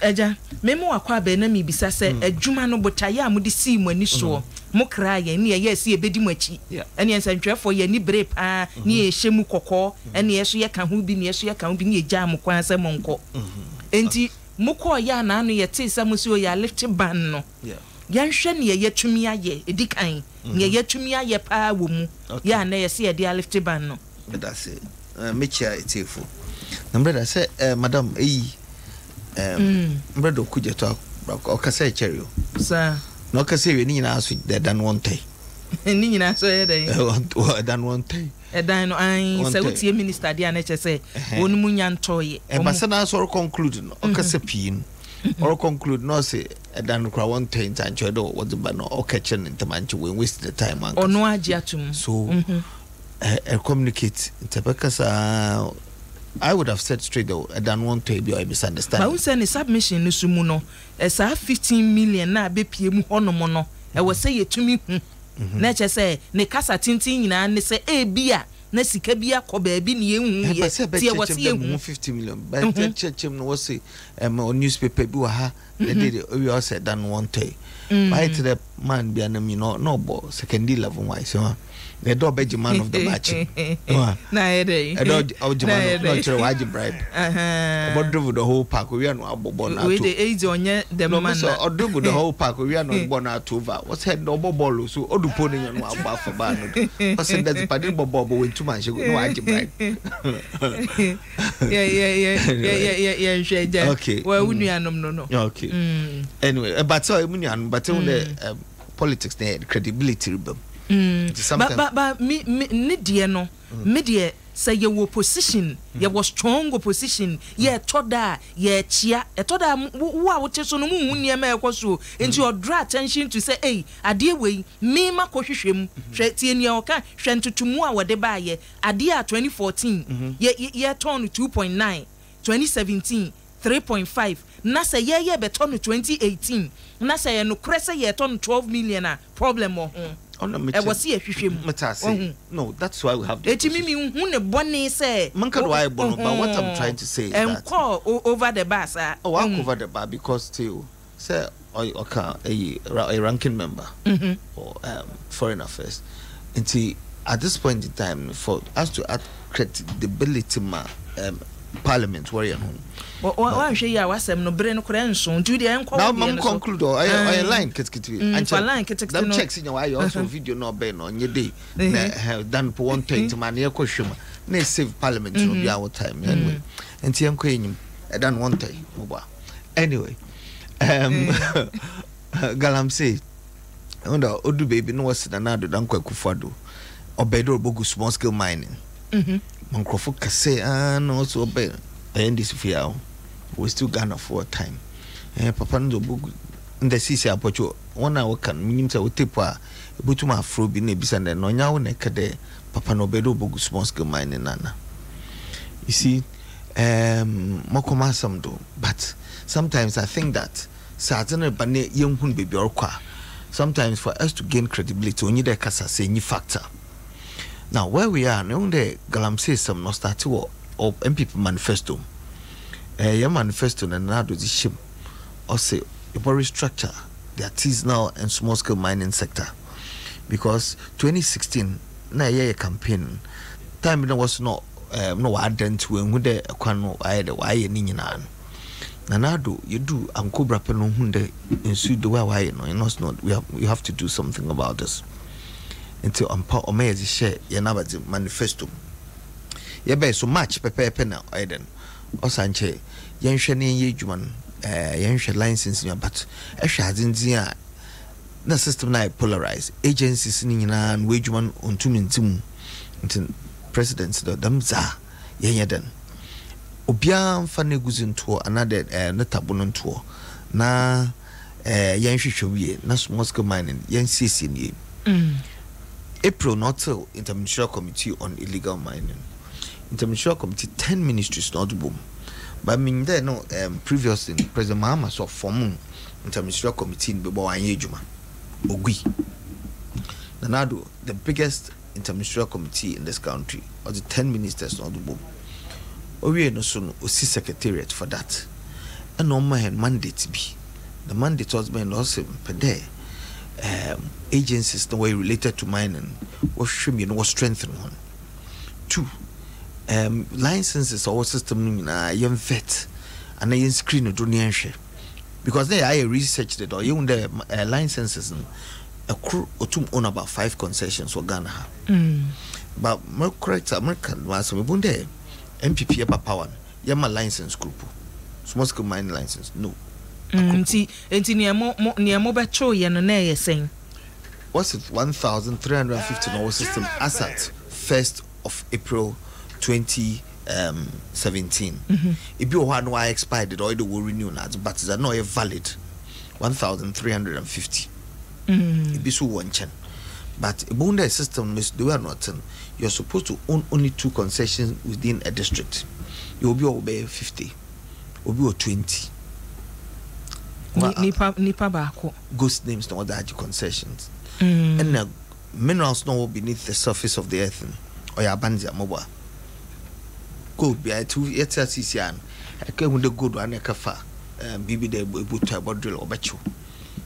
eja memo akwa be na mi bisa se adwuma no botaye amudi si mu ani so mo kra ye ne ye si ebedi mu achi ene ensantwefo ye ni bre pa ne ye hyemu kokko ene ye so ye ka ho bi ne ye so ye ka ho bi ne ye gya mo kwan se mo nko enti mo ko ya na anu ye te sa mo si o ya lift ban no yanhwe ne ye tumi aye edikan ne ye tumi aye pa wo mu ya na ye se ye dia lift ban no that's it mecha etifu number say madam mbredo kuje to okasa cherry sir no okasa we ni nyina so dan one time ni nyina so ye dan one time dan no an say utie minister dia na chese wonu munya ntoye basa na so conclude no okasa pin or conclude no say dan kra one time and chodo what the no okachen ntamanche we waste the time man ono agi atum so communicate interpekasa I would have said straight though I don't want to be a misunderstanding. But we say the submission no sumu no esa 15 million na be pie mu honom no e wo say yetumi hu na che say ne kasa tintin nyina ne say e bia na sika bi akọ baabi ne ehu ye tie wose ehu 50 million but chechem no wose on newspaper bi wa ha na dey we all said dan one day right to the man bi anam you know no bo secondary level wise so the do be man of the match na ede e do man no chere waji bribe obodo the whole park we are no abobo na to we the age onye the man so odo the whole park we are no bo na to over what's head no ball so odupo ne no agba for ba no because that party bobo we too much no waji bribe yeah sheja okay well unuanom no okay anyway but so unuanom but the politics there credibility rebel but me ne no me de say your position you was strong opposition ye toda ye chia e toda wo a wote so no mu hu ma ekoso enti you draw attention to say hey ade we me makohwehwem hwe tie ni oka hwe ntutumu a wode ba ye ade a 2014 ye turn 2.9 2017 3.5 na say ye be turn 2018 na say no krese ye turn 12 million a problem ho was here no, that's why we have the but what I'm trying to say is that call over the bus over the bar because still say a ranking member or foreign affairs and at this point in time for us to add credibility parliament warrior home why show you wasem no bre no kra nso do the enko now mam conclude I line kitkiti and line kitkiti them checks in why also video no be no nye day dan po 120 man ye kohwema na save parliament no be our time anyway enti enko enyim dan 120 moba anyway galam say onda odu baby no was na do dan kwakufuado obedo bogu small scale mining Mankrofo kase no so be and this fear we still gonna for time papa ndo bugu nda sisi apocho wona wo kan minyimta wo tepo a ebutuma afro bi na bisa na no nya wo na kede papa no bedo bugu small scale mining nana you see mokoma samdo but sometimes I think that certain bane yenhun bebi orkwa sometimes for us to gain credibility only the kasa say ni factor. Now, where we are, now the Galamsey some no start to or MPP manifesto. Your manifesto and now do the ship or say you restructure the artisanal and small scale mining sector. Because 2016, na year campaign, time there was no ardent when the Aquano I the why Ninian. Nanado, you do Uncle Brapeno Hunde in Sud the way no, you know, we have to do something about this. Until Ampa Omezi share Yanabazi manifesto. Ye so much pepe now, Aiden. O Sanche, Yanshani Yejuman, Yansha license, but Esha na system na polarized. Agencies in and wageman on 2 minutes until presidents the Damza Yaden. Obian Fanny Guzin tour, another Natabunon tour. Na Yanshu na Moscow mining, Yansisi. April not till Interministerial Committee on Illegal Mining. Interministerial Committee 10 ministries not boom. But I mean there no previously President Mahama saw form Interministerial Committee in Bebo Anyejuma. Ogui. Nanado, the biggest interministerial committee in this country, or the 10 ministers not boom. Owie no so no osi secretariat for that. And no man mandate be. The mandate was been also per day. Agencies the way related to mining was shrimmy was strengthened one. 2 licenses or system young vet and I screen of donation because they I researched it or even the licenses a crew or 2 own about 5 concessions for Ghana. But more correct American was we won't there MPP about power yama license group small scale mining license no. Enti niamo betro ye no na ye sen. What's it 1,350 no system as at 1st of April 2017. If you want why expired or the will renew that but is not valid 1,350. It be so one chen. But a bunda system is do not you're supposed to own only 2 concessions within a district. You will be obey 50 or be 20. Nipa bako. Ghost names no other concessions. And minerals no beneath the surface of the earth oya banzia mobwa gold be 2 years CCN I came the good one kafa bibi de buta bodril obecho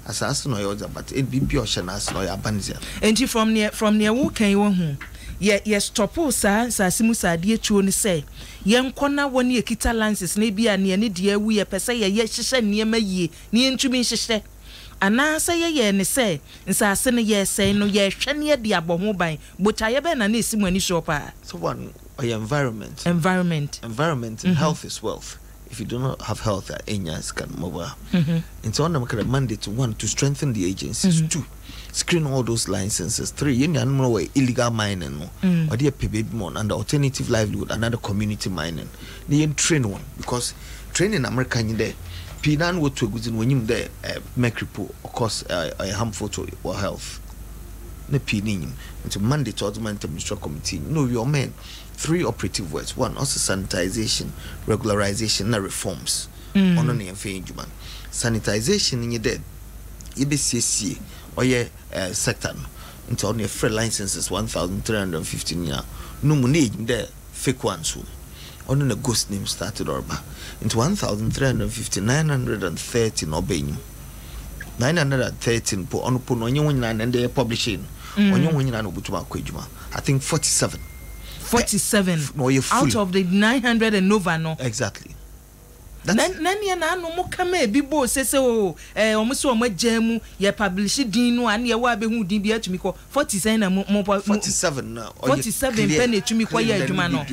asas no yoza but it bibi ocean as no ya banzia enti from near wo kan wo hu ye stop sa simu sa de etuo ni say ye nkona woni ekita lances na bia ne ne de awu ye pese ye hyehye niema yie ne ntumi hyehye ana say ye ne say nsase ne ye say no ye hwe ne de aboho ban botaye be na na esimu ani shopa so one environment and health is wealth. If you do not have health, Enyas can move. And so on the mandate to 1 to strengthen the agencies, 2 screen all those licenses, 3 you know illegal mining or the PB mon and alternative livelihood another community mining. They train one because training American there Pinan would to good when you there make report of course harmful to your health. Ne pining into mandate to augment administrative committee. No your men. 3 operative words. 1 also sanitization, regularization, and reforms. On any human sanitization in your dead. EBCC or your sector into only free licenses 1,315 year. No money there fake ones who on the ghost name started orba into 1,350 913 obeying 913 po on upon and they publishing on your winning and ubutuma kwejuma. I think 47 out of the 900 and Nova no exactly nani na no mo kama bibo sese o omuso omagyamu ye publish din no an ye wa be hu din bi atumi ko 47 na mo 47 na 47 pen atumi ko ye adwuma no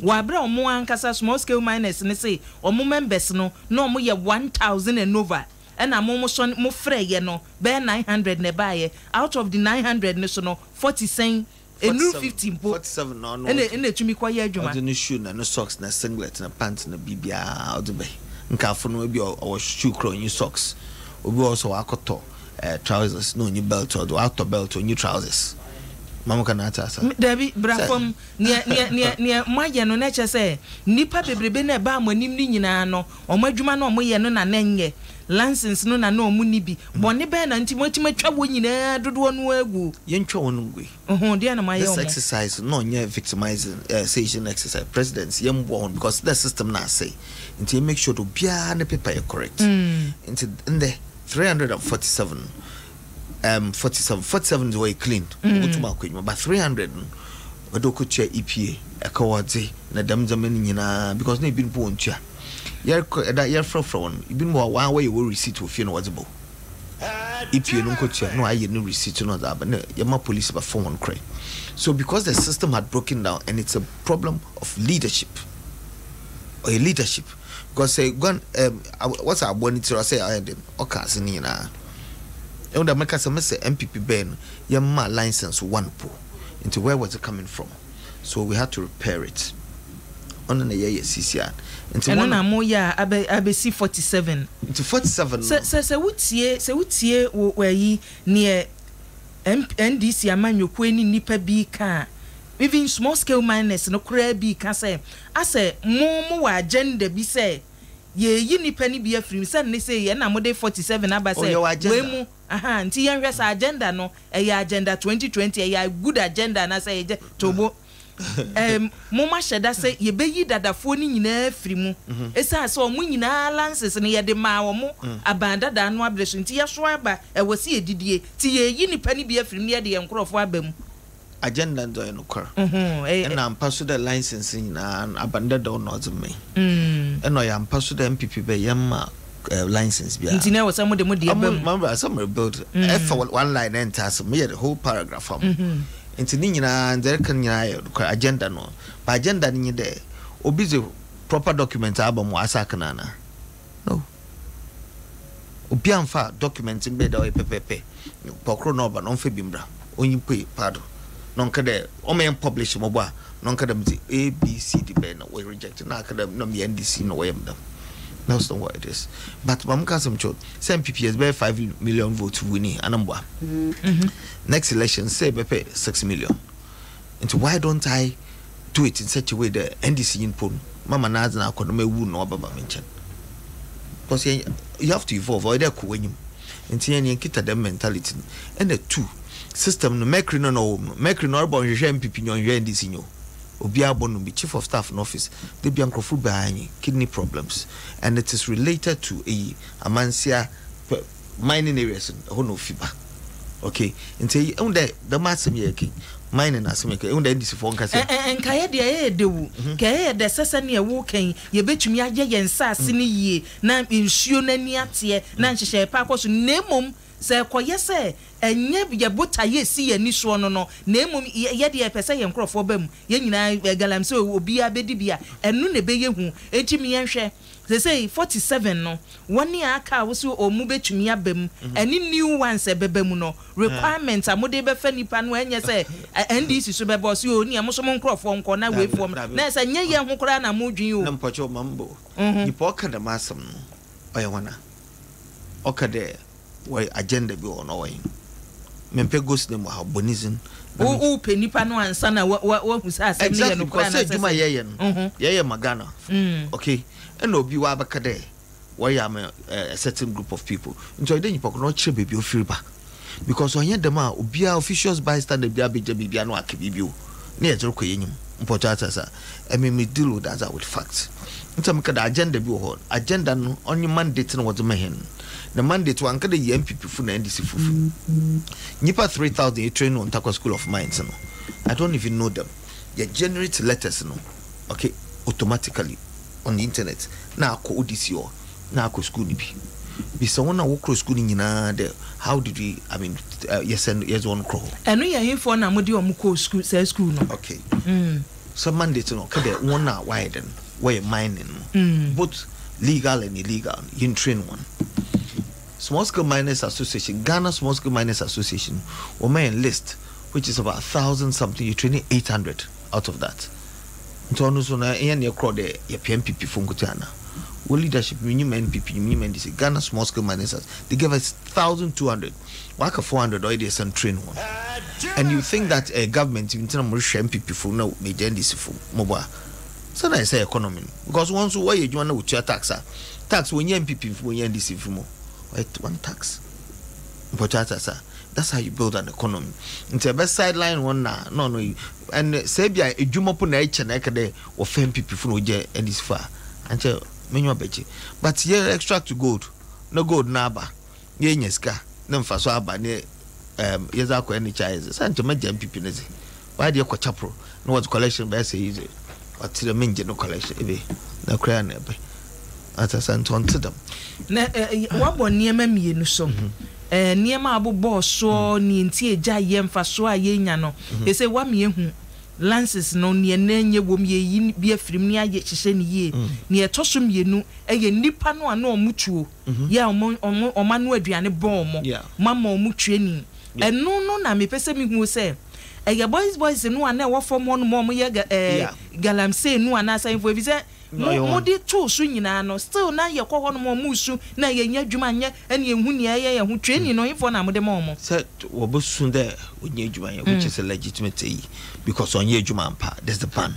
wa bra omo ankasa small scale miners ne say omo members no na omo ye 1,000 and Nova and mo so mo frɛ ye no be 900 ne baye out of the 900 ne so no 47 enu 15 47 no ene tumi kwa ye adwuma the shoe na no socks na singlet na pants na bibia odebe nkafo no bi o shoe crow new socks obi also akoto trousers no new belt or outer belt or new trousers mama kana atasa Dabi brafom ne maye no na che se nipa bebrebe na ba amanim ni nyina no omadwuma no omoye no na nenye license no na no mu ni bi bone be na ntimatima twa wo nyina dodo no agu ye ntwa wonu ngwe de na maye this exercise no nye victimizing station exercise presidents ye mbo because the system na say until make sure to bia na paper is correct into in the 347 47 is way cleaned but 300 odoko chair EPA akawadze na damzamani nyina because na been po ntua you're from even more one way you will receipt of no what's about EPA no coach no I no receipt no that but your police perform on cray so because the system had broken down and it's a problem of leadership or a leadership because say what's our monitor say I had okay sinina and the make some say MPP Ben your license 1 po into where was it coming from so we had to repair it on the year CCR into one na mo ya abesi 47 into 47 se wutie we near NDC amanyoku ani nipa bi ka even small scale miners no kura bi ka say ase mo wa agenda bi say ye yi nipa ni bi afrim say ne say ye na mo de 47 aba say we mu nti ye hwesa agenda no agenda 2020 good agenda na say tobo mama sheda say ye beyi dadafo ni nyina afirimu esa so omu nyina lances ne ye de ma wo mu abanda da no ableso nti ye so aba e wose edidie ti ye yi nipa ni bi afirimu ye de ye nkrofo abam agenda ndo no kor na ampaso the license nyina abanda da no ozme no ya ampaso the MPP be yamma license bia nti na wo some de mo de abam remember some rebuild if one line enter so me the whole paragraph into nyina and there can agenda no but agenda ni de obize proper document album asaka nana no obi amfa document be da pepepe pokro no ba no fa bimbra onyipe pado no nkade o men publish mo ba no nkade mti ABCD be na we reject na akada no me NDC no we am them that's not what it is but mamka some cho some PPS be 5 million votes winning anambwa next election say be 6 million into why don't I do it in such a way that NDC in pon mama na na akono mewu no baba menchen because you have to evolve or there ko wenyim into any kita them mentality and the two system no make no bon hwe MPP no hwe NDC no Obia Bonum be chief of staff in office. They be uncrofu behind kidney problems, and it is related to a Amansia mining areas in Hono Fiba. Okay, and say on the mass mining as make on the for and Kaya de Kaya the Sasania walking, you bet me a yen sassini ye, Nam in Shunaniatia, Nancy Pacos, Nemum, Sir Koyese, and yet ya buta ye see a niche one no, Nemum Yadia Pesay and Crofobem, Yenina Galamso will be a bedibia, and Nune Beyehu, Ejimian. They say 47 no 1 year car was so or move to me abem and in new ones a bebemuno requirements are mode befeni pan when you say and this is super boss you near Muslim crop from corner way from Ness and ye young Ukrana mood you Nampacho Mambo. You pocket the massam Oyawana Okade why agenda be on away. Mempegos them how bonism. Oh, penny pano and son, what was asking Juma Yayan Magana. Okay. And no be wabakade. Why am a certain group of people. Enjoy then you pocket not cheap baby feelback. Because on the ma ubia officials bystander be a baby no akibibu. Near to Queen, Potata. I mean, me deal with that with facts. Into the agenda be on agenda no on your mandate and what the man. The mandate to anchor the MPP for NDC Fufu. Nipa 3,000 you train on Takwa School of Mines. No, I don't even know them. You generate letters, no, okay, automatically on the internet. Now, ko ODC now ko school nibi. Be someone who cross school in there. How did we? I mean, yes, and yes, one crow. And we are here for na modi omuko school, say school no. Okay. So mandate no, kade one na widen where mining, both legal and illegal. You train one. Small Scale Miners Association, Ghana Small Scale Miners Association, or main list, which is about 1,000 something. You training 800 out of that. So no, so now any crowd there, your PMPP from Gutana. What leadership, minimum NPP, minimum this Ghana Small Scale Miners. They give us 1,200, like a 400 or they send train one. And you think that a government, you tell them MPP for no major this for mobile. So I say economy because once why you want to with your tax when you MPP when you this for more. One tax. That's how you build an economy. Into a best sideline one no and Sabia a jumopo na each and ekade or fame people from and this far. And menu bechi. But here extract to gold. No gold naba. Yenyeska. Nem faso aba ne yazako any child. Santo major MPP nezi. Why do you ko chapro? No what collection by say easy. But the main general collection ebe. Na kra na ebe. Ata santo onto them. Na wabɔ nneɛma mmienu so nneɛma abobɔ so ne nti agya yɛ mfa so a yɛnya no ɛsɛ wa me ehu lances no ne nenye wom ye bi afirim ne ayɛ hyehyɛ ne yie ne ɛtɔ so mmienu ɛyɛ nipa no a na ɔmutuo yɛ ɔma no aduane bɔ ɔmo mama ɔmutue ni ɛno no na me pɛsɛ me hu sɛ ɛyɛ boys no a na ɛwɔ fam hɔ no mo yɛ galamsey no ana asan fo bi sɛ modi to so nyina no still na ye kɔ hɔ no mo musu na ye nya dwuma nya ene ehu ne ye hu training no info na mo de mo say wobosun there onya dwuma ye which is a legitimate because onya dwuma ampa there's the ban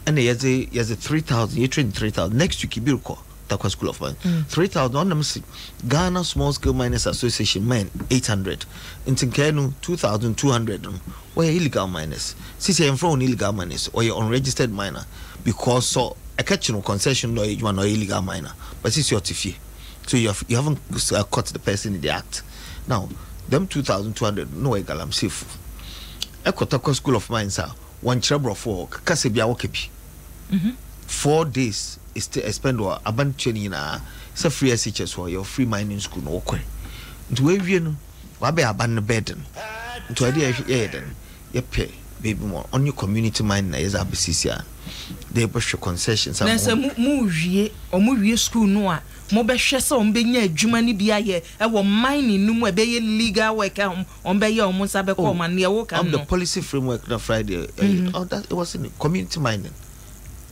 and there's a 3,000 you train 3,000 next week Ibirko Takwa School of Mines 3,000 on them see Ghana Small Scale Miners Association men 800 in Tinkenu 2,200 where illegal miners since you're in front of illegal miners or you're unregistered miner because so a catching concession law you are not illegal miner, but it's your tiffy. So you haven't caught the person in the act. Now, them 2,200 no egalam safe. Takwa School of Mines are one trebro for Kasebia Wokepi. 4 days is to spend or abandon training it's a free SHS for your free mining school no okay. To where you know, wabe abandon burden. To idea then you pay baby more on your community mine is a BCCR. They push your concessions. Na se mu wie school no a mo be hwɛ sɛ on be nya adwuma ni bia ye e wo mining no mu e be ye legal work on be ye o mo sa be call man ne wo kan no the policy framework na Friday that it was in community mining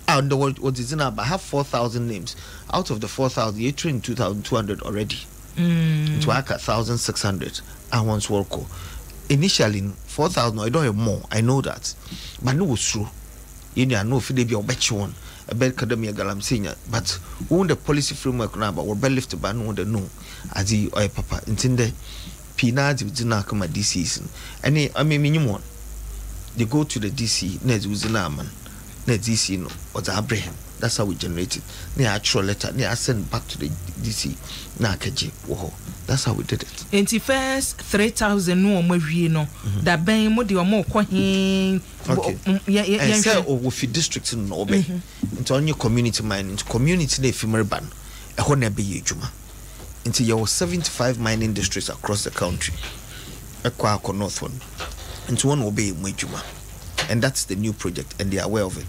and what is in about have 4,000 names out of the 4,000 you trained 2,200 already to work at 1,600 and once work initially 4,000 I don't have more I know that but no was true. You know, if they be a bet you one, a bed academia galam senior, but when the policy framework now, but we're better left to ban on the no, as he or papa, intended peanuts with dinner come at this season. And I mean, minimum they go to the DC, Ned Uzinaman, Ned DC, no, or the Abraham. That's how we generate it. Near actual letter, near send back to the DC. Na keji, whoa. That's how we did it. In the first 3,000 no no that ben mo de omo ko hin. Okay. And say with the district in Obe. Into on your community mining, into community na ephemeral ban. E ho na be yejuma. Into your 75 mining districts across the country. Akua North one. Into one obey mwejuma. And that's the new project and they are aware of it.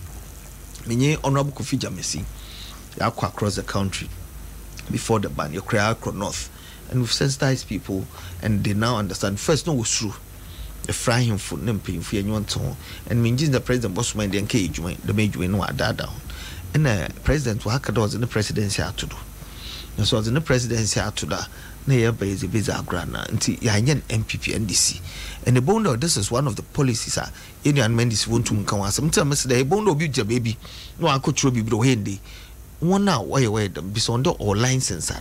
Menye Honorable Kofi Jamesi, Akua across the country before the ban, you create Akua North. And we've sensitized people and they now understand. First, no, was true. The frying food, Nimping, for anyone to and means the president was my the engagement, the major no that down. And the president who had was in the presidency to do. And so, in the presidency to that, near base a visa grana until Yanyan MPP NDC. And the bond of this is one of the policies. Indian men is want to come. Sometimes the bond of your baby, no, I could throw be handy. One now, why them be under or license,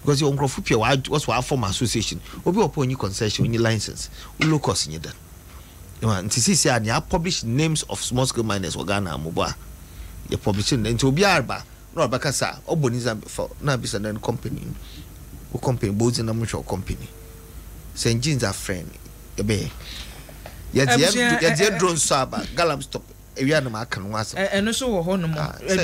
because your uncle Fupia was our former association, will be upon your concession in your license, will look us in your done. You want to see, and you publish names of small scale miners or Ghana Moba. You're publishing into Biarba, no Bacasa, or Boniza for Nabis and then company, who company, both in a mutual company. St. Jean's are friend, a bay. Yet, drone Saba, Galam stop. And also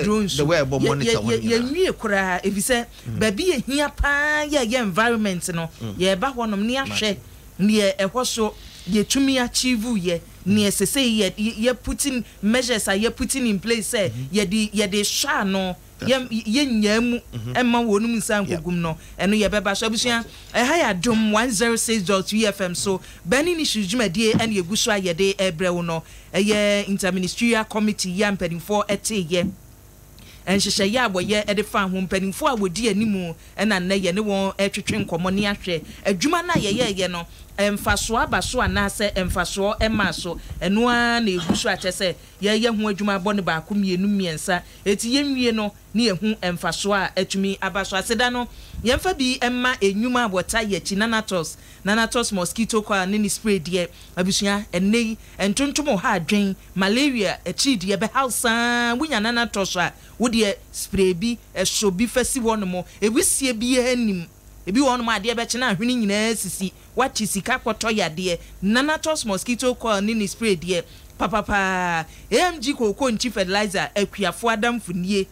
drones the way about monitor if you say baby here pa environment no ba honom near share near a so ye to me achieve ye near say ye putting measures are ye putting in place say ye de sha no ye nyam emma wonum san kogum no eno ye beba so abusua higher Adom 106.3 FM so bani ni shujumade ene eguso ayede ebrewo no eye interministerial committee ya mpanimfo ete ye enhyehyɛ ya aboye ede fa ho mpanimfo a wodi animu ena na ye ne won etwetwe nkomo ne ahwe adwuma na ye no emfaso abaso anase emfaso emaso eno a na eguso akyese ye ho adwuma bɔ ne ba ko mienu miensa eti ye nwie no ne ehu emfaso a atumi abaso aseda no yemfa bi emma enyuma abota ye chi nanatos mosquito coil ne spray de abusua enei entontomo ha adwen malaria echi de be house wunya nanatos a wo de spray bi eso bi fasi wono ebusie bi anim ebi wono ma de be chi na ahwene nyina sisi wati sika kwoto yade nanatos mosquito coil ne spray de papa AMG koko nchi fertilizer akuafo adamfunie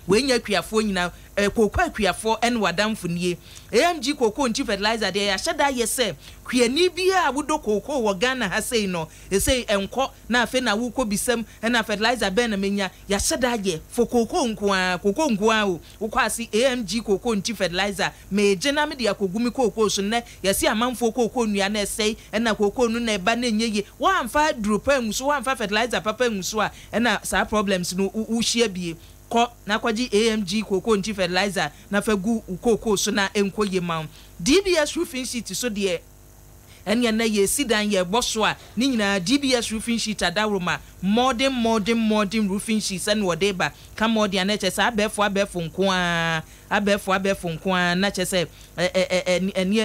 wenya akuafo nyina koko akuafo en wadamfunie AMG koko nchi fertilizer de ya hyeda yese kuani bia wodo koko wo Ghana ha sei no sei enko na afe na wo bisam na fertilizer ben na menya ya hyeda ye fo koko nkoa o wokwasi AMG koko nchi fertilizer meje na me de akogumi koko so ne yesi amanfo koko nua na sei na koko nu na eba na nyeye wa amfa dropa enso wa amfa fertilizer papa enso a na sa problems no wo hia bie ko na kwaji AMG koko nchi fertilizer na fagu koko so na enko ye ma DBS roofing sheet so de enya na ye sidan ye boso a ni nyina DBS roofing sheet adawroma modern roofing sheets and whatever come more than nature sa abefo nko a na chese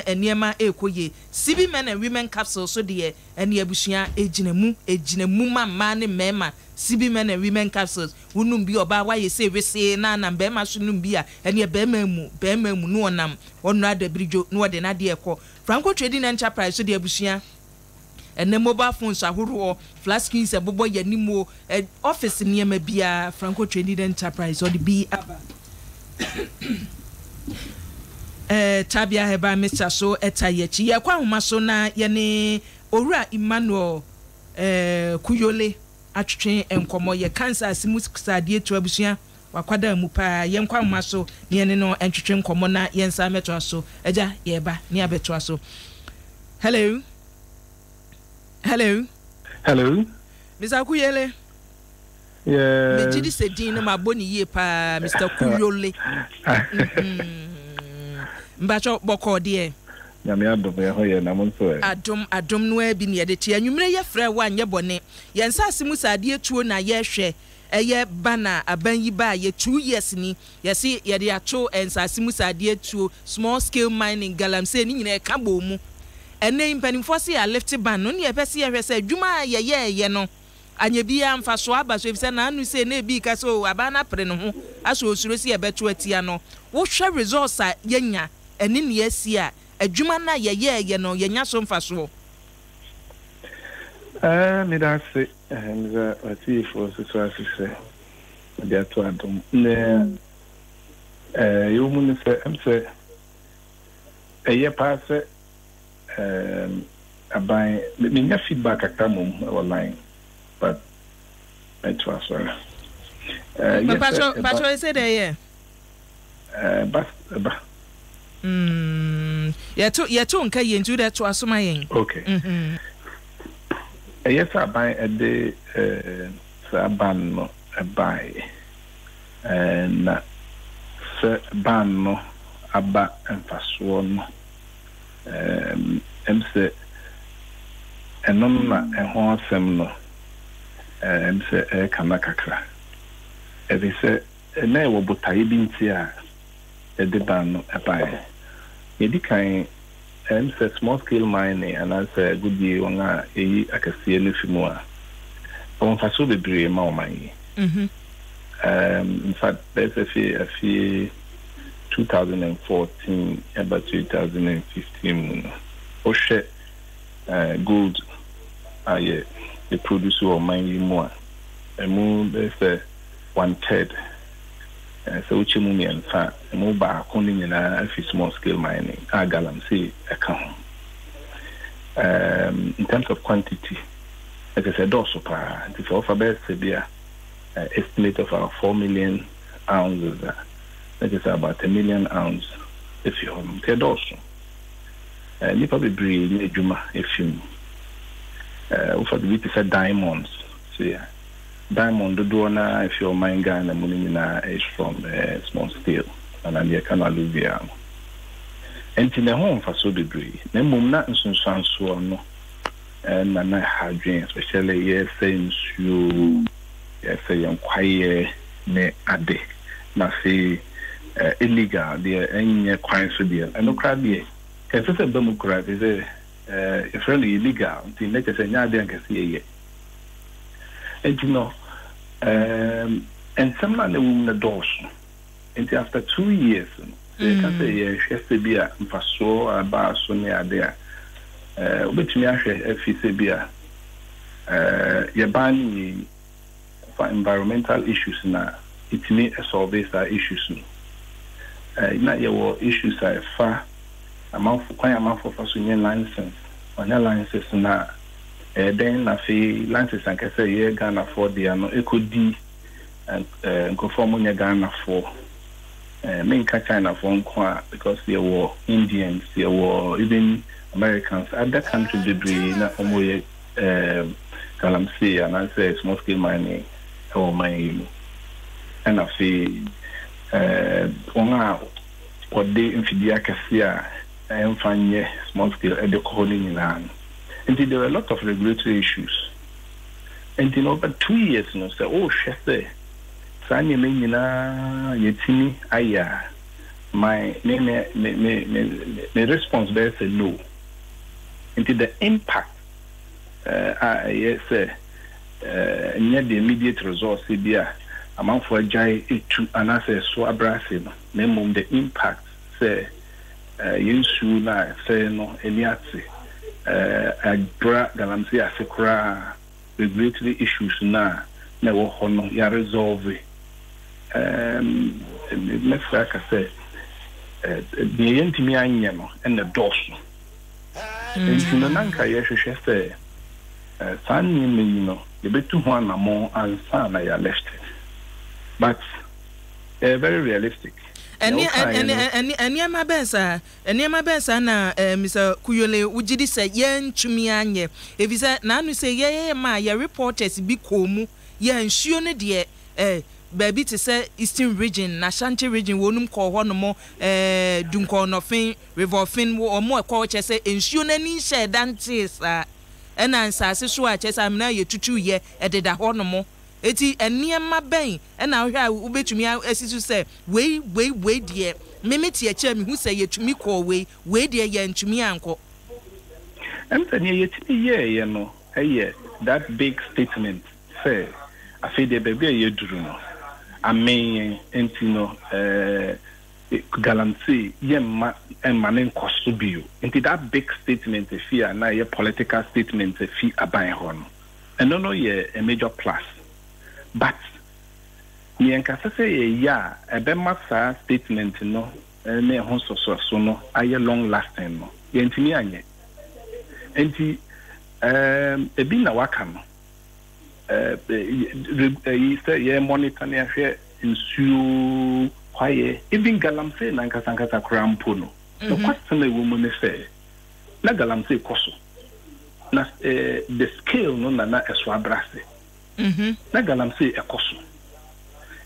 eniema ekoye CB men and women capsule so de eni abusua ejinemu mama ne mema CB men and women capsules unum bi oba wa ye say we say na bema sunum bi a eni bema mu no onam onu adabridjo no de na de ekọ Franco Trading Enterprise so de abusua ene mobile phones ahoro flat screens ebobo yanimo office niema bia Franco Trading Enterprise or the B aba tabia heba Mr. so etayechi ye kwa homa so na ye ne Owura Emmanuel Kuyole atwetwe enkomo ye cancer asimu sadie to abusua wakwada mu pa ye nkwa homa so ne ne no entwetwe enkomo na ye nsa meto so eja ye ba ne abeto so. Hello Mr. Kuyole. Yeah. Me jidi se din na maboni ye pa Mr. Kuyole. Mbacho boko de. Nyame Adom ye hoye na monso e. Adom no e bi ne de tia nwumre ye frɛ wa nye bone. Ye nsase mu sade tuo na ye hwɛ eye bana aban yi ba ye 2 years ni ye si ye de ato ensase mu sade tuo small scale mining galamse ni nyina e ka bo mu. ene mpanimfo se ya lift ban no ne ye pese ye hwese adwuma ye no anya bia mfa so aba so ebisa na anu se na ebi ka so abana pre no ho aso osuro si ebeto atia no wo hwe resource a yenya ene ne asi a adwuma na ye no yenya so mfa so me da se nza ati for so asise dia to Adom ne you mun se amse eye passe abai me nya feedback akamum online but it was Pacho say there but yeah to nka yentu that to asoma yen okay yes abai ade saban no abai na se ban no aba emfaso no emse enom na eho asem no emse kana kakra ebise na ewo botaye bi nti a ede ban no abai yedi kan emse small scale mining and as a good year wanga eyi akasie no fimu a on faso bebre ma o man in fact there's a few 2014 about 2015 oshe gold aye the producer of mine more emu there's 1/3 so uchi mu mi anfa emu ba akoni nyina afi small scale mining agalam say account in terms of quantity like I said also pa the offer best be estimate of 4 million ounces that is about 1 million ounces if you have also ni probably bring ejuma if you for the bit is diamonds so yeah diamond do na if your mine Ghana money na is from small scale and then you can alluvia enti ne home for so degree na mum na nsunsanso no na hardware especially yes saying you yes saying kwaye ne ade na say illegal there any crime so there and no crowd there can say democrat is it's really illegal until let us say nya dey can see and you know and someone the woman doors and after 2 years they can say yeah she be a mfaso aba so near there obetumi ahwe FCBA ya ban for environmental issues na it may solve these issues na your issues are far amount for so license on your license na then na fi license and say ye Ghana for the no ekodi and conform on Ghana for main China for nko because there were Indians, there were even Americans at that country degree na omoye galamsey and I say small scale mining or mining and I say onga ode infidia kasia emfanye small scale at the colony land. And there were a lot of regulatory issues. And in over 2 years, you know, say, oh, shese, sanye menina yetini aya. My response there say no. And the impact, yes, near the immediate resource, there, amount for jai to anase so abrasive. Name the impact, say, you na say no eliati. Bra galamsey asekura regulatory issues na wo hono ya resolve let's say the yentimi anya no and the doors no nanka ye hwehwe say san ni no ye betu ho anamo ansa na ya left but very realistic. Eniema bensa na Mr. Kuyole ujidi se yen tumi anye evisa na anu se ye ma ye reporters bi komu ye nsuo ne de baby to say Eastern region na Shanti region wonum ko ho no mo dunko no fin river fin wo mo ko che se nsuo na ni she dantes a ena nsase so a che sa amna ye tutu ye ededa ho no mo eti eniema ben na hwa ubetumi asisu se we die memeti a che me hu se yetumi ko we die ye ntumi anko And then you know, that big statement say, I feel the baby you do no. I mean, and you know, galamsey, and manin costume. Into that big statement, if you are now a political statement, if you are buying on. And no, a major plus. But, you can say, yeah, a bemasa statement, no, and a honso so no, I long lasting no. Yentinianye. Enti, a bin a wakam. He said, yeah, monitor near ensue. Why, even galamsey, Nankasankasa crampono. The question the woman say, na galamsey koso. Na the scale no na eswabrase. Na galamsey ekoso.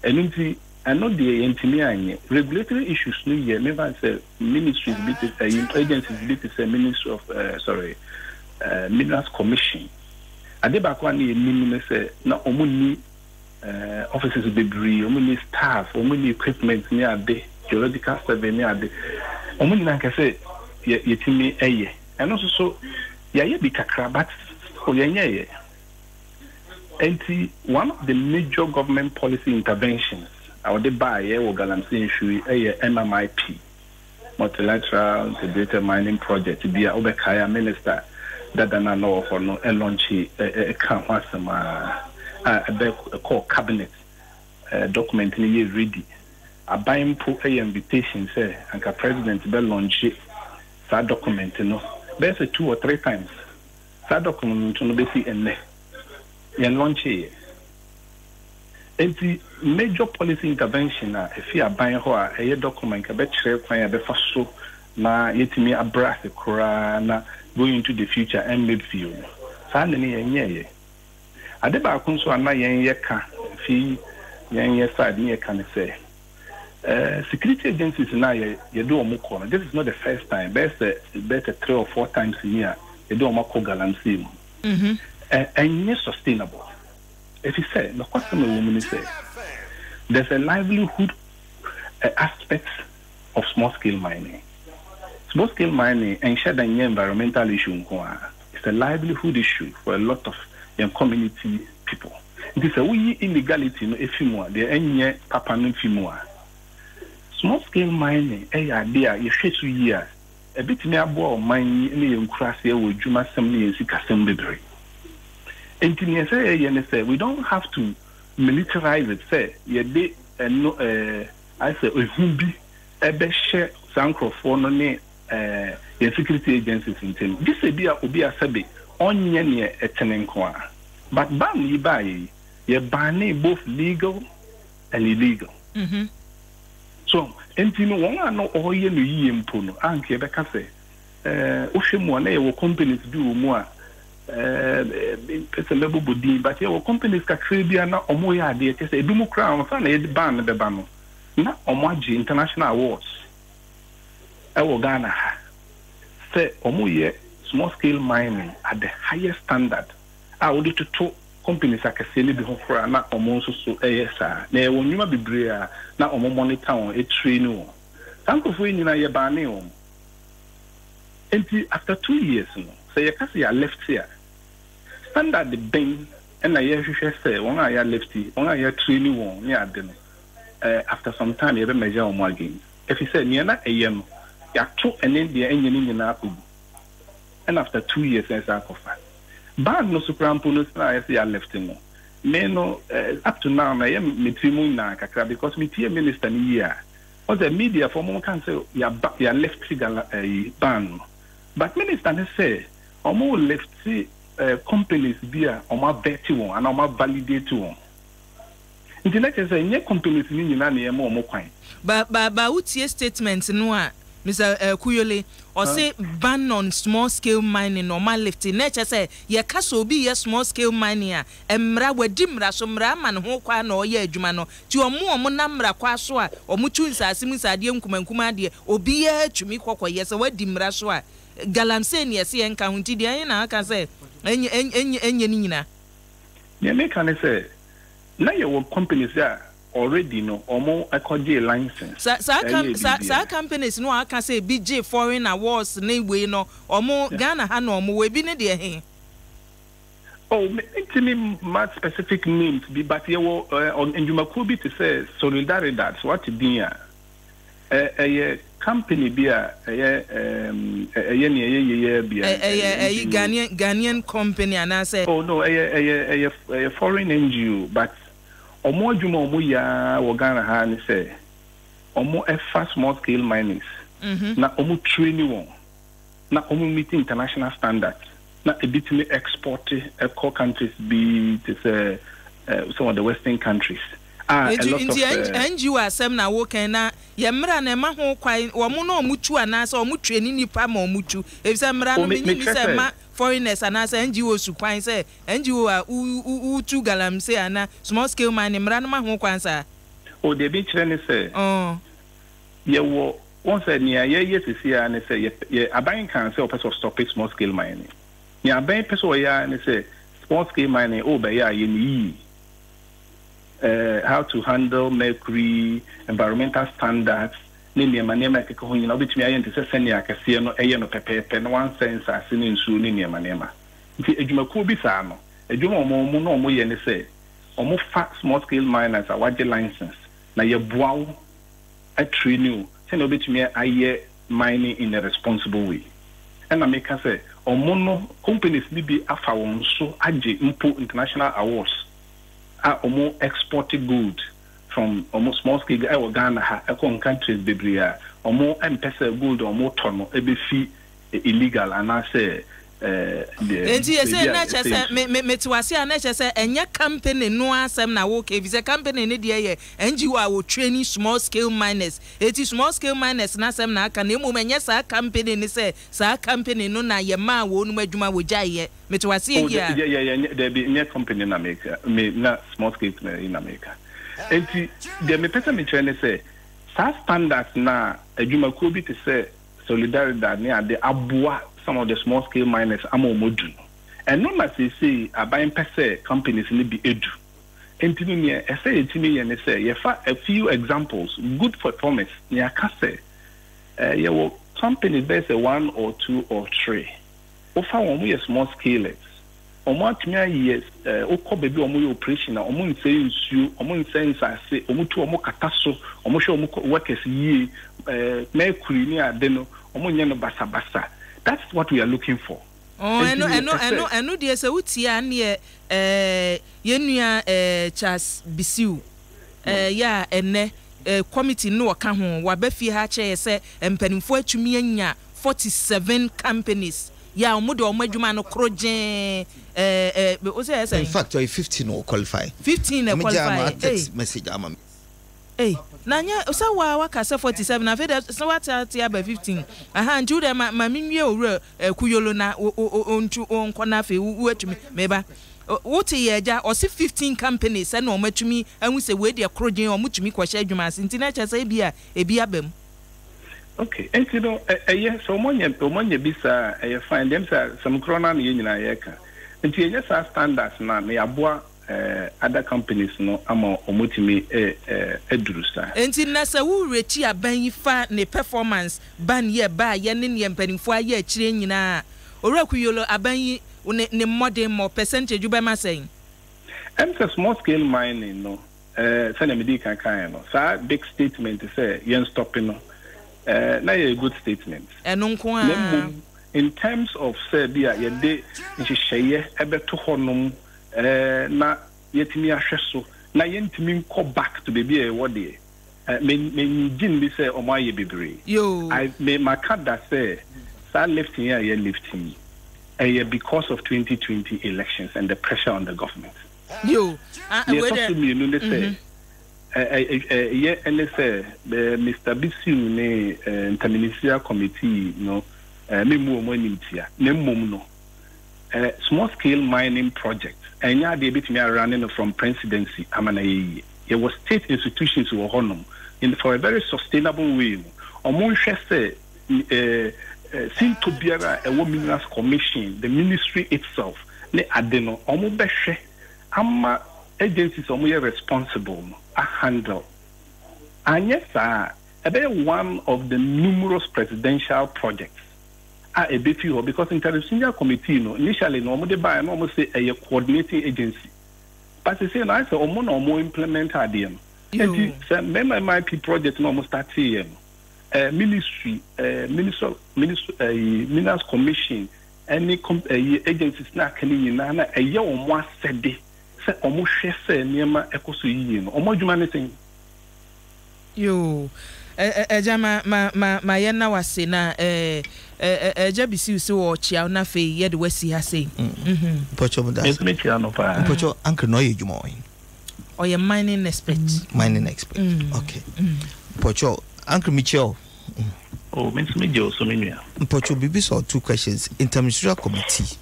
And I know the engineering regulatory issues no year. Never say ministries agencies bit say Ministry of Minerals Commission. Adebakwa ni minimum say na omuni offices bebree, omuni staff, omuni equipment near the geological survey near the omuni na say yetimi eye. And also so ye be kakra but yenye. And one of the major government policy interventions I would buy a galamsey issue a MMIP, multilateral integrated mining project to be a Obekaya minister that I know for no a launch a core cabinet document in a year ready. A buying put a invitation say and the president be launch that document there's 2 or 3 times that document to be see and launch it. And the major policy intervention, if you are buying a document, a better plan, a better na yetimi abrase kora na going into the future and mid view. Suddenly, yenye. Adeba kunso ana yenye ka fi yenye side yenye can say. Security agencies na ye do omukona. This is not the first time. Better 3 or 4 times a year. Ye do omako galamsey. And yes, sustainable. If you say, the question woman say, there's a livelihood aspect of small-scale mining. Small-scale mining and share environmental issue. It's a livelihood issue for a lot of young community people. It is a wee illegality no efimua. There any papa no efimua. Small-scale mining, idea you share 2 years. A bit near board mining any encrassia with Juma Assembly and Sikasem Library. And we don't have to militarize it. Say, I say, be a share Sankrofon security agencies in Tim. This be a sabi on yen a tenenqua. But ban ye buy ye ban both legal and illegal. So, and you know, no all ye impuno, and Quebec say, Oshimwane will companies do more. It's a level body, but your companies can create a Omoya de a Dumu Crown, and ban the Bano. Not Omaji International Awards. I will Ghana say Omoye small scale mining at the highest standard. I would to 2 companies like a silly before not almost so ASR. There will never be brea, not on monitor on a train. Thank you for in your banning. And after 2 years, so you can see I left here. Standard the bank and I usually say, one I lefty, one I training one, yeah, then after some time, you have a measure on more gain. If you say, near not a yam, you are 2 and then the engine in Naku. And after 2 years, as I offer. Ban no suprampunus, I say I left him. No, up to now, I am Mitimuna Kakra because me tea minister in year. Or the media for more can say, you are left a ban. But minister say, or more left companies via or more betty one and or more validate one. Internet is a new companies in United more kind. But what's your statement no Mr. Kuyole or say ban on small scale mining or my lifting nature say ye castle be a small scale mining emra we dimra so mra man ho kwa na oye adwuma no ti omo namra kwa so a omutu nsase mu sade nkumankuma de obi ya twumi kokoye se we dimra so a galamsey ne se enka hunti de na aka say enye ni nyina ye make can say na your companies there already no omo akọje license sa companies no aka say BJ foreign awards na we no omo Ghana ha no omo we bi ne de he oh me mat specific names bi but ye wo on Njumakuo bi to say Solidaridad so what din ya company bi a Ghanaian company and I say oh no a foreign NGO but omo adwuma omo ya wo Ghana ha ni say omo small scale miners na omo training won na omo meet international standards na ebitime export core countries be to say some of the western countries NGO asem na wo kan na ye mra na ma ho kwai wo mo no mutu anasa o mutu ni nipa ma o mutu e se mra no me ni se ma foreigners anasa NGO su kwan se NGO a utu galam se ana small scale mining mra no ma ho kwan sa o de bi kire ni se ye wo won se ni ye sisi a ni se ye aban kan se o person stop small scale mining ni aban person ya ni se small scale mining o be ya ye ni how to handle mercury, environmental standards, Nima Kiko, you know, which me I enter Senia Casino, Ayan of Pepe, and 1 cent as in soon in Yamanema. If you could be Samo, a Jumo Mono Moyen say, or more fat small scale miners are wide license. Now your bow a tree new, send over to me a year mining in a responsible way. And I make us say, or mono companies be a found so aji import international awards. Almost exported good from almost small scale Ghana ha countries bebria almost M-Pesa good or more ton ebefi illegal and I say na chese me tuase na chese enya company no asem na wo ke visa company ne de ye NGO a wo training small scale miners eti small scale miners na asem na aka na emu enya sa company ne say sa company no na ye ma wo no adwuma wo jaye me tuase ya there be any company in America me na small scale in America eti de me pesa me training say sa standards na adwuma ko bi te say Solidaridad ne ade aboa some of the small scale miners amo modu and no as they say abayin pese companies ni bi edu entini ne say entini ye ne say ye fa a few examples good performance ne aka say ye wo companies there say 1 or 2 or 3 ofa won mo small scale omo atmia yes okọ bebi omo ye operation na omo nse nsuo omo nse nsase omo tu omo kataso omo hwe omo workers yi mercury ni ade no omo nye no basa that's what we are looking for. Oh, I know. There's a utia near yenua Charles Bisiu. Yeah, and committee no aka ho wa ba fie ha che say empanimfo atumi anya 47 companies. Yeah, omodo omadwuma no krojen o say in fact 15 will qualify. 15 qualify. Text message ama. Hey, nanya osa wa kasa 47 na feda so what tia ba 15 aha nju de ma minwie owura kuyolo na ontu onkona fe wuatumi meba wote yeja o 15 companies na omatumi anwu se we de krogen omutumi kwahye adwuma ase ntina cha say bia ebi abam. Okay, and you know yes so monye bisa find them some krona na nyina yeka nti yenye sa standards na me aboa other companies no ama omotimi edurusa enti na sa wu rechi aban fa ne performance ban ye ba ye ne ne mpanimfo aye akire nyina orakuyolo aban ne modern more percentage ube ma saying small scale mining no say me di kan no sa big statement say yen stopping no na a good statement enonko in terms of say bia ye de nhihye ebeto honom na yetimi ahweso na yentimi nko back to baby e wode me gin bi say o ma ye bebre I me maka that say sa lifting here ye lifting because of 2020 elections and the pressure on the government whether me no say and say Mr. Bisiu ne interministerial committee no me mu mo nimtia ne mum no small scale mining project and ya dey bit me running from presidency amana ye was state institutions were honum in for a very sustainable way omon hwe say sinto biara a minerals commission the ministry itself ne ade no omo behwe ama agencies omo ye responsible no a handle. And yes, one of the numerous presidential projects are a bit few because interdisciplinary committee initially normally by almost say a coordinating agency. But they say I say more implement them. MMIP project almost start here. Ministry, Ministers Commission, any agencies na kani na a year or more said they say almost share near my ecosuyin or more humanity. Yo, Jama, my yana was saying, Jabisi so chia na fe yet Westy has say. Pocho, Pocho, Uncle Noy, you more. Or your mining expert. Mining expert. Okay. Pocho, Uncle Mitchell. Oh, Miss Mijo, so many. Pocho, Bibi saw 2 questions. Interministerial committee.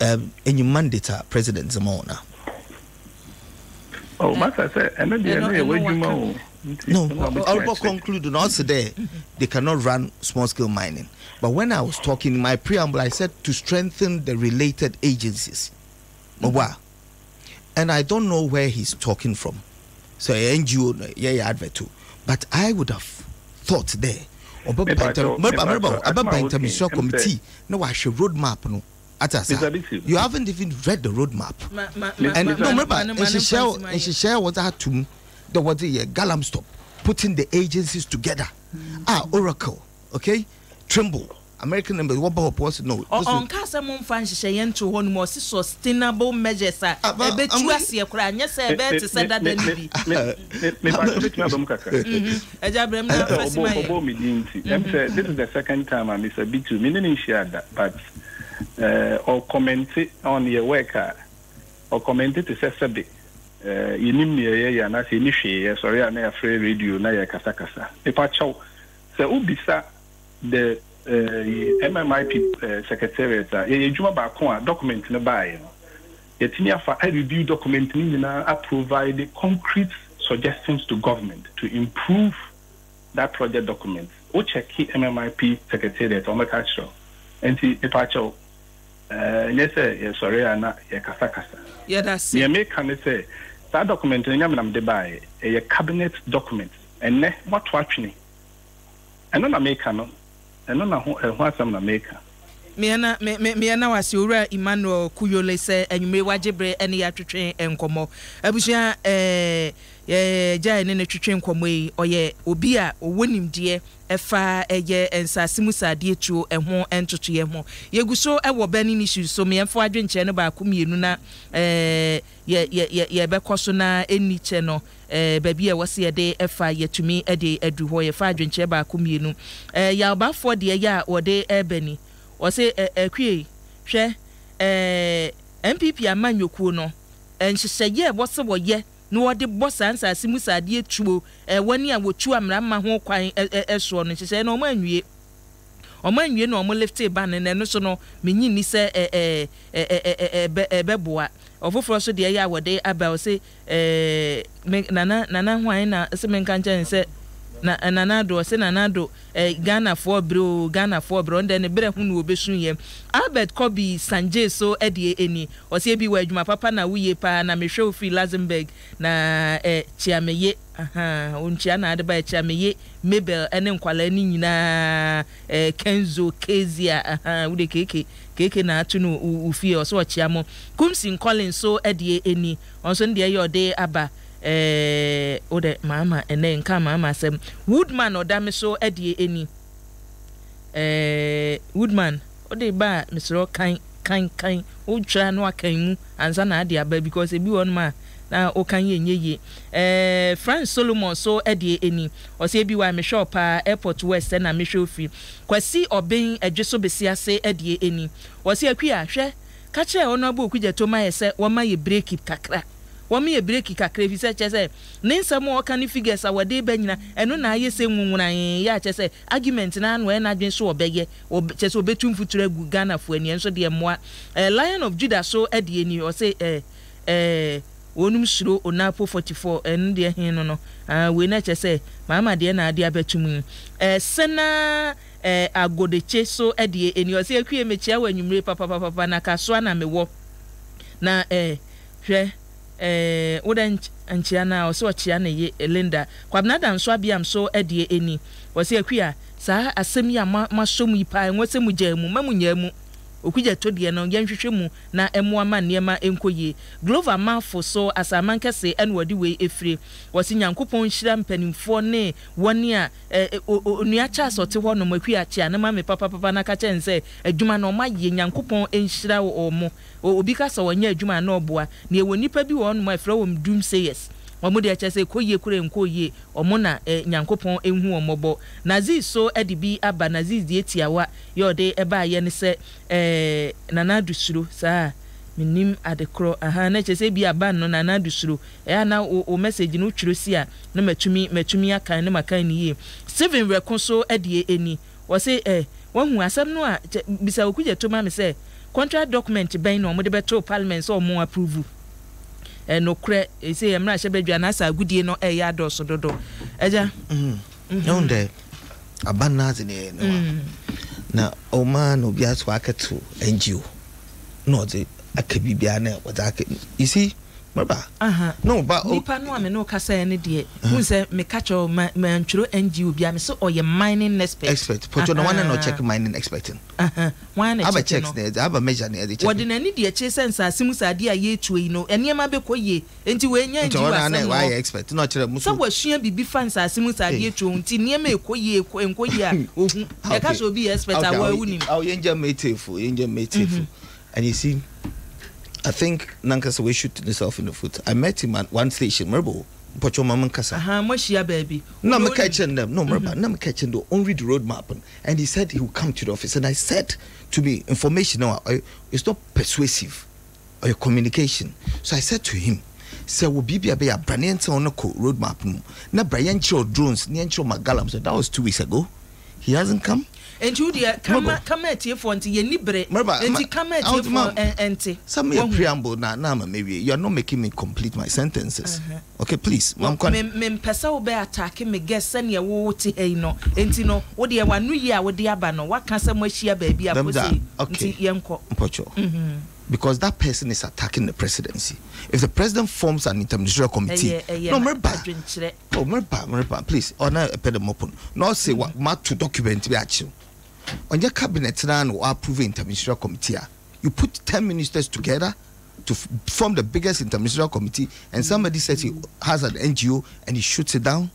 And you mandate President Zamona. Oh, Master said, and then where you know. No, I'll conclude and also there they cannot run small scale mining. But when I was talking in my preamble, I said to strengthen the related agencies. And I don't know where he's talking from. So NGO, yeah, advert too. But I would have thought there. About interministerial committee. No, I should roadmap. No, you haven't even read the roadmap. And no, remember, and she share what I had to. The what the Galam stop putting the agencies together. Oracle, okay, Trimble, American number. What about was no? On Casamon Fancy to one more sustainable measures. I bet you see a cry. Yes, I bet to say that. This is the second time I miss a bit to meaning share that, but or comment on your worker or comment it to say subject. Inimia na se nishe sorry na afre radio na ya kasa pepa chow se ubisa the MMIP secretariat ye juma ba ko document na bae no yetini afa review document ni na provide concrete suggestions to government to improve that project document o check MMIP secretariat o make sure enti pepa chow yes sorry na ya kasa yeah that's it me make can say that document in Yamam de Bay, a cabinet document, and what watching. And on America, no, and on what's an America. Miana was your Emmanuel Kuyole say, and you may wajibre any after train and como. Abuja, Jay in a train come or ye, Obia, or winning dear, a far a year and Sasimusa dear true and more enter to ye more. Ye go so our burning issues, so me and 4 drink channel by Kumi Nuna, Becosona, any channel, baby, I was here day a fire to me a day at Duhoy, a 5 drink by Kumi Nu. Ya about 4 dear ya or day ebony. Or say a quay, share MPP a man you kuno, and she said, yeah, what's the ye? No, the boss answer, Simusa, dear true, 1 year with 2 my home crying as one, and she said, no man, ye. Or man, you know, left a ban and no so no, meaning say a beboa. Of also, dear, ya were they about say, make Nana wine, as a man can say. Na nanado se nanado Ghana for bro then ebere hu no obesu yem Albert Kobi Sanje so edie eni o se bi wa adwuma papa na wuye pa na mehwe ofi Luxembourg na chiameye onchia na ade ba chiameye Mabel ene nkwala ni nyina Kenzo Kezia wude keke na atu no ufie o so chiamo Kumsin Collins so edie eni onso ndie yode aba ode mama ene nka mama sem Woodman odame so edie eni Woodman ode ba misro kan o twa no akan mu anza na ade aba because ebi won ma na o kan ye France Solomon so edie eni o se bi wa me shop airport west na me shofi kwasi oben adweso besiase edie eni o se akua hwe ka che ono aba okugye to ma ye se wo ma ye break kakra Wami a break kakra fi se chese ninsa mo kan figures awade ba nyina eno na aye se nwunwuran ya chese argument na no na adwen so obeye chese obetum futura gu Ghana fo ani enso de moa Lion of Judah so ade ni o se wonum shiro onapo 44 en de hin no we na chese mama de na ade abetum sena agodeche so ade eni o se akue mechia wa nwumre papa na kaso na mewo na hwe wodan anchiana o so chiana ye Linda kwabnada nso abiam so edie eni wo se akua saa asem ya masom yi pa enwose mu jamu mamunya mu okuje to de no yenhwehwe mu na emu ama niema enkoye Glover mafo so asaman kese enwodi we efire wo se nyankopon hira mpanimfo ne woni a onua cha so te ho no makua chia na ma me papa na ka chense adwuma no ma ye nyankopon enhira wo mo obi ka so wonya adwuma na oboa na e wonipa bi wo no ma efire wo mdum say yes wamu de achese koye kure nkoye omo na nyankopon enhu omobo nazi so edibi aba nazi die tiawa yode eba ye ne se nana dusuro saa minim adekro na chese bi aba no nana dusuro na o message no twiro si a na matumi akan ne makan ni ye Steven Rekonso edie eni wo se wahu asem no a bisa okuje to ma me se contract document ben no mo de beto parliament so mo approve no kre say emra shebedwa na sa agudie no ya adoso dodo eja nonde abana zine no na o man obi aso aketo NGO no de akabibia na wadake you see Maba. No, but nipa no ame no kasa ne de. Who say me catch o mantro NGO bia me so oye mining expert. But you no one no check mining experting. Why na check? Have checks there. Have a measure there. Check. What na ni de che sense asimu sa de aye tuo no. Eniema be koye. Enti we nya NGO asem. Why expert? No chere musu. So we sua bibi fans asimu sa de tuo nti niema ekoye enkoye a ohun. E ka so bi expert a wa wunim. Oh yenja metefu. And you see I think Nankasa we shoot himself in the foot. I met him at one station, Merbo. Pocho Maman Kasa. Moshia baby. No, I'm catching them. No, Merba. No, I'm catching them. Only the road map. And he said he would come to the office. And I said to me, information now, it's not persuasive or your communication. So I said to him, "Sir, will be a brand on a road map. Na Brian Cho drones, Niancho Magalam." So that was 2 weeks ago. He hasn't come. And you dear come at you for anti libre and come at you for anti. Some preamble now, maybe you are not making me complete my sentences. Okay, please. Mem pesa be attacking me guess send your woty no enti no wo de wa nu ya wo de aba no waka say mo hia baby akosi nti yenko mpocho. Because that person is attacking the presidency. If the president forms an interministerial committee, no, Merba, please, or now a open. No, say what mark to document be action. On your cabinet now, or approve interministerial committee, you put 10 ministers together to form the biggest interministerial committee, and somebody says he has an NGO and he shoots it down.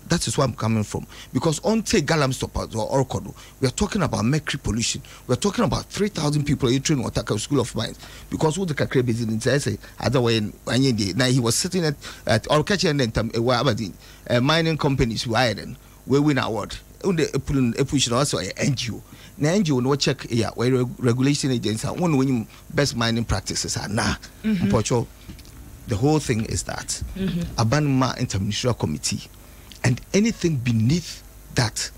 That is where I'm coming from. Because on take Galam Stoppers or Orkodo, we are talking about mercury pollution. We are talking about 3,000 people entering Wataka School of Mines. Because who the Kakre business say other way now he was sitting at Orkachi and mining companies who hired them. We win award. The push also an NGO. Now NGO no check where regulation agents are one winning best mining practices are the whole thing is that Abanma Interministerial Committee. And anything beneath that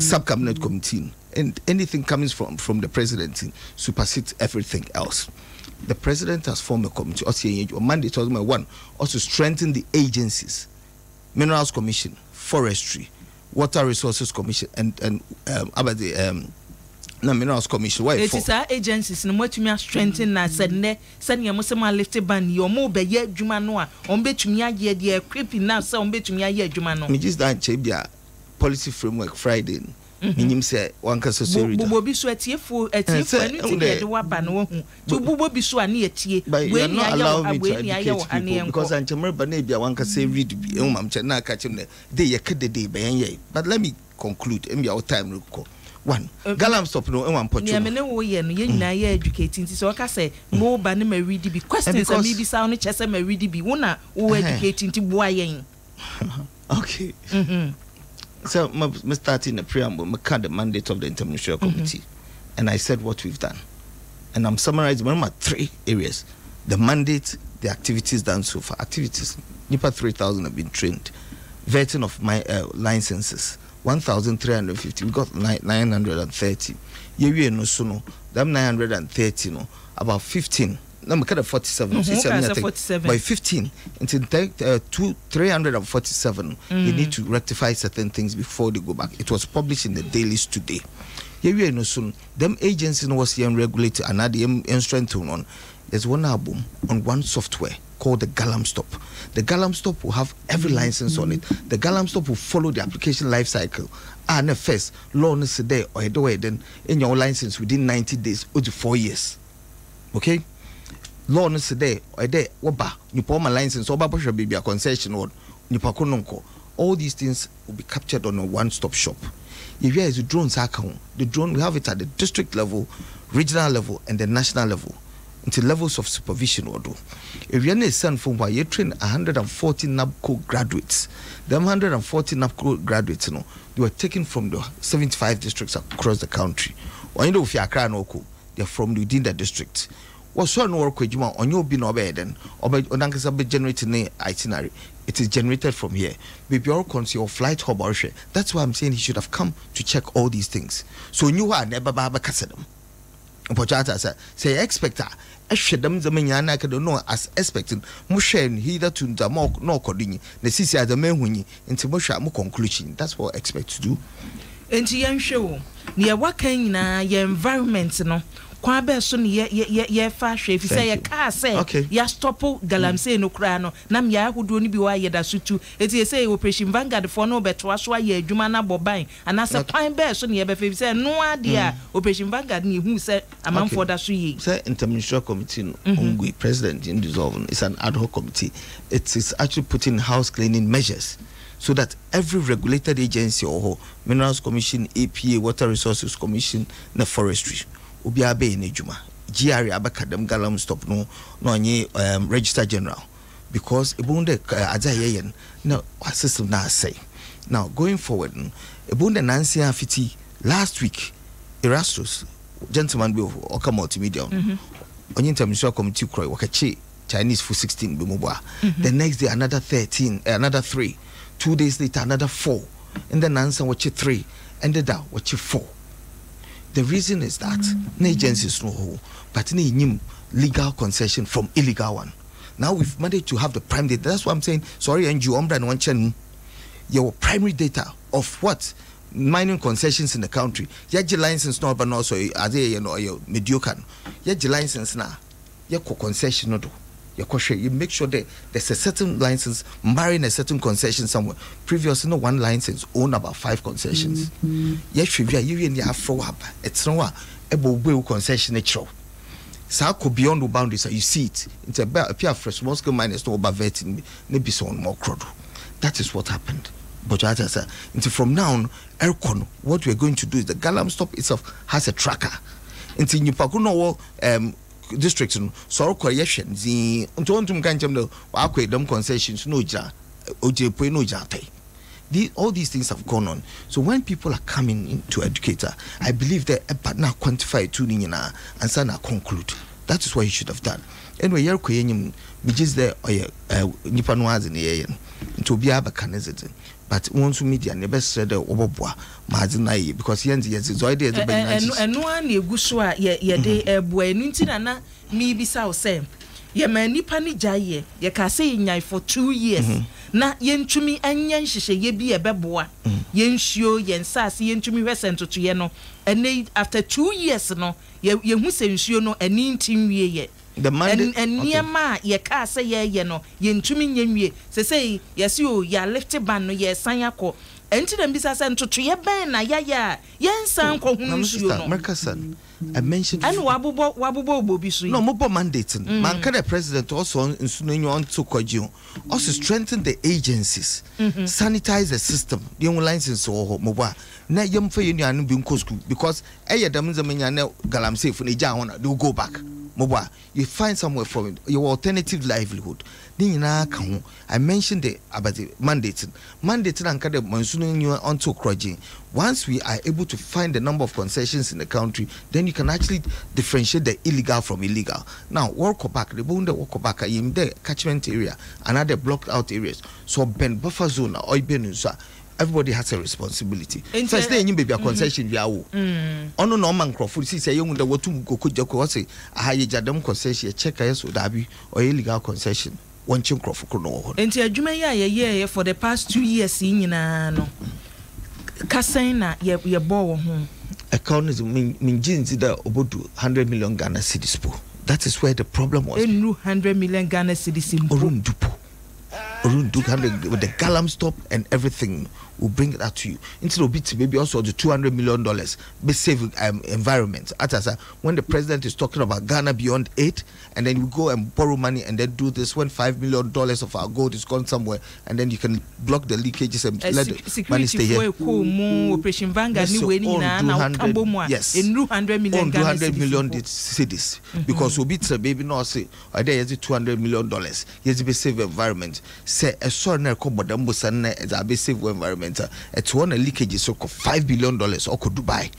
sub-cabinet committee and anything coming from the presidency supersedes everything else. The president has formed a committee, also mandate one, also strengthen the agencies, Minerals Commission, Forestry, Water Resources Commission, and about the Minerals Commission. Why? It is our agencies no more to me strengthen na said ya musema lifted ban your mo be ye dwuma no a on betumi aye de creepy now say on betumi aye dwuma no. Me just dan chebia policy framework Friday. Minim say one can so bubo bi so atiefo anu ti de waba no hu. To bubo bi so ani etie. We ni aye because anchemer ba na bia one can say read bi mam che na ka chem de ye kede be yen. But let me conclude em your time record. One Galam stop no one pot. Yeah, me no wo ye no ye nyina ye educating so ka say mo ba ne ma read bi questions am bi sa no chese ma read bi wona wo educating ti boa yen. Okay. So me starting the preamble, me can the mandate of the interministerial committee, and I said what we've done, and I'm summarizing my 3 areas: the mandate, the activities done so far. Activities, NIPA 3,000 have been trained, vetting of my licenses. 1,350. We got 930. Yeah, no sono. Them 930 no. About 15. No, we got 47. 47. By 15, until 347, you need to rectify certain things before they go back. It was published in the dailies today. Yeah, no soon. Them agencies was here regulated and had the strength on. there's one album on one software called the Galam Stop. The Galam Stop will have every license on it. The Galam Stop will follow the application life cycle. And first, law is there or then in your license within 90 days or to 4 years. Okay? Law is there or there, waba, you pour my license, or Baba should be a concession or Nipakononko. All these things will be captured on a one-stop shop. If you have a drone, the drone, we have it at the district level, regional level, and the national level. Into levels of supervision or do. If you're a son from why you train 140 NABCO graduates, them 140 NABCO graduates, they were taken from the 75 districts across the country. Or you know if you're crying or they're from within the district. What's so no work with you on your bin or then or by generating an itinerary. It is generated from here. Maybe your your flight hub or share. That's why I'm saying he should have come to check all these things. So you are never baba kassadam. Say expect I should them the manyana can know as expecting Mushen hither to the more no coding, the CC as the men winning into Musha more conclusion. That's what I expect to do. And to young show near what can your environment, no. Kwabe so ye fashion if you say a car say ya stop galamse no kra no nam ya ahodo ni bi wa ye da sutu eti say operation Vanguard for no beto so aye adwuma na boban and as a kwan be so ne ye be fe say no ade a operation Vanguard ni hu say amanfo da so ye say interministerial committee no ongui president in dissolve it's an ad hoc committee. It is actually putting house cleaning measures so that every regulated agency or Minerals Commission, EPA, Water Resources Commission, na forestry Ubiabe in Ejuma, GRE Abakadam Galam Stop no any Register General because Ebunde Azayan no system now say. Now going forward, Ebunde Nancy Afiti last week, Erastus, gentleman will Oka Multimedia on Interministerial Committee Croy Wakachi Chinese for 16 Bumubwa. The next day another 13, another 3, 2 days later another 4, and then answer what you 3, ended up what you 4. The reason is that no agencies know, but no legal concession from illegal one. Now we've managed to have the prime data. That's what I'm saying. Sorry, and you and one chain, your primary data of what mining concessions in the country. Your license not, but also are they your mediocre. Your license now, your concession no do. You make sure that there's a certain license marrying a certain concession somewhere. Previously, no one license owned about 5 concessions. Yes, you in the Afro up. It's no a concession natural. So could beyond the boundaries, you see it. It's a pair of small scale miners no about vetting maybe some more crowd. That is what happened. But as I said, from now on, Ercon, what we're going to do is the Galam Stop itself has a tracker. Until you pakuno districts so question the untontum kancham no akwa concessions no ja ojepo no jate. All these things have gone on. So when people are coming into educator, I believe that a partner quantify to nina and sana conclude. That is what you should have done. Anyway, you're koyenyum me just there nipa no az in the to be aba kanezet. But once media never said obobwa madina because yenzi is already and no one egu so a ye de eboa enu ntina na mi bisa o say ye ma nipa ni jaye ye ka say nyai for 2 years na ye ntumi anya nhihye ye bi e beboa ye nsuo ye nsase ye ntumi hwese to ye no and after 2 years no ye hu se nsuo no ani ntimwie ye the mandate and niema ye ka say ye no ye ntumi nyenwie say yes you ya lift ban no ye san yakọ enti dem bisa say ntoto ye ben na ya ye nsan kọ hu nsuo no I mentioned and wabubo obobi so no mobo mandate man can the president also nsunenyo on to kwaji also strengthen the agencies sanitize the system the license or mobo na yem fa yenu anu bi nkosku because eyedam zamanya na galamsey for na hona they will go back mobo you find somewhere from it, your alternative livelihood I mentioned about the mandate and kind of monsoon onto Kroji. Once we are able to find the number of concessions in the country, then you can actually differentiate the illegal from illegal. Now, walk back, the bone walk back in the catchment area and other blocked out areas. So, Ben buffer zone or everybody has a responsibility. First day, you may be a concession. On no man Crawford, say, you the what to go say, a high Adom concession, check as would be or illegal concession. One chunk Crawford. And Jumaya, for the past 2 years, in no Cassina, ye bore home. Account is mean jeans that about 100 million Ghana cedis. That is where the problem was. 100 million Ghana cedis in Orundupo. With the Galam stop and everything will bring that to you. Instead of it, maybe also the $200 million be saving environment. When the president is talking about Ghana beyond 8, and then you go and borrow money and then do this when $5 million of our gold is gone somewhere, and then you can block the leakages and let the money stay here. Operation Vanguard, yes, 200 million cities because Obitsa baby no say there is $200 million. Yes, be save environment. Say a sorry madam Busane as a be save environment. It's one leakage so $5 billion or could Dubai.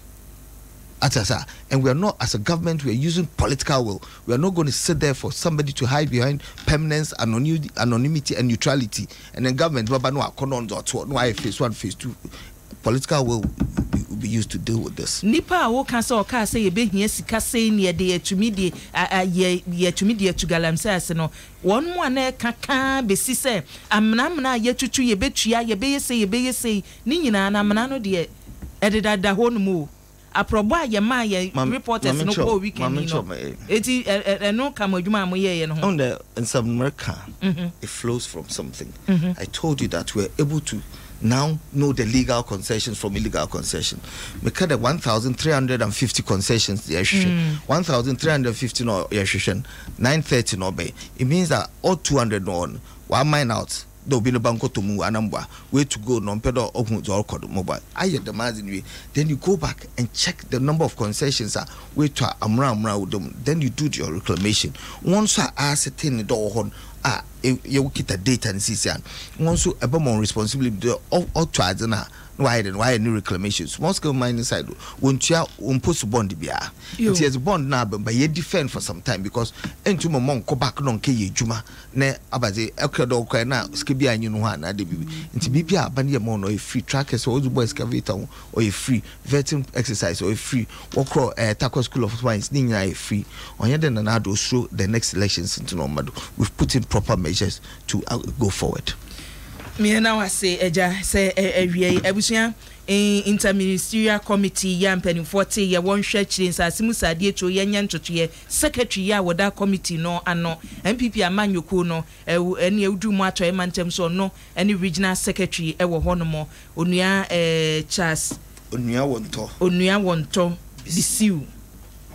And we are not, as a government, we are using political will. We are not going to sit there for somebody to hide behind permanence, anonymity, and neutrality. And then government, no phase 1, phase 2. Political will be used to deal with this. Nipa wo kan say ye be hia sika say ne de atumi de ye atumi de atugalam say ase no won mo na kaka be si say amna ye tutu ye betua ye be say ni nyina na amna no de ededa ho no mu aprobo aye ma ye reporters no go weekend no eti no kam adwuma mo ye no on the in some America it flows from something. I told you that we're able to now know the legal concessions from illegal concession. We cut the 1,350 concessions the 1,350 no 930 no bay. It means that all 200 no on 1 mine out. There'll be no banko to move anamba way to go non pedo open to all code mobile. I the margin then you go back and check the number of concessions way to amra with them. Then you do your reclamation. Once I ascertain the door you get the data and see once you a more responsibility all tried why new reclamations small scale mining side won't you post bond be it is bond now but you defend for some time because into my mom go back non ke juma ne abaze ekredo kwa na skibia anyu no ha na de bibi nti bibia abane mo no free trackers or boy excavator or a free vetting exercise or a free work tackle school of mines ni nyina free onye den na do show the next elections into no mado we've put in proper measures to go forward. Me na wa say eja say awie abusia interministerial committee ya mpanimforte ye won hwa chire nsasimu sade eto ye nya ntotoye secretary ya woda committee no ano MPP amanyoko no ene awudu mu atoye mantem so no ene regional secretary e wo honomo onua Charles onua wonto bisiu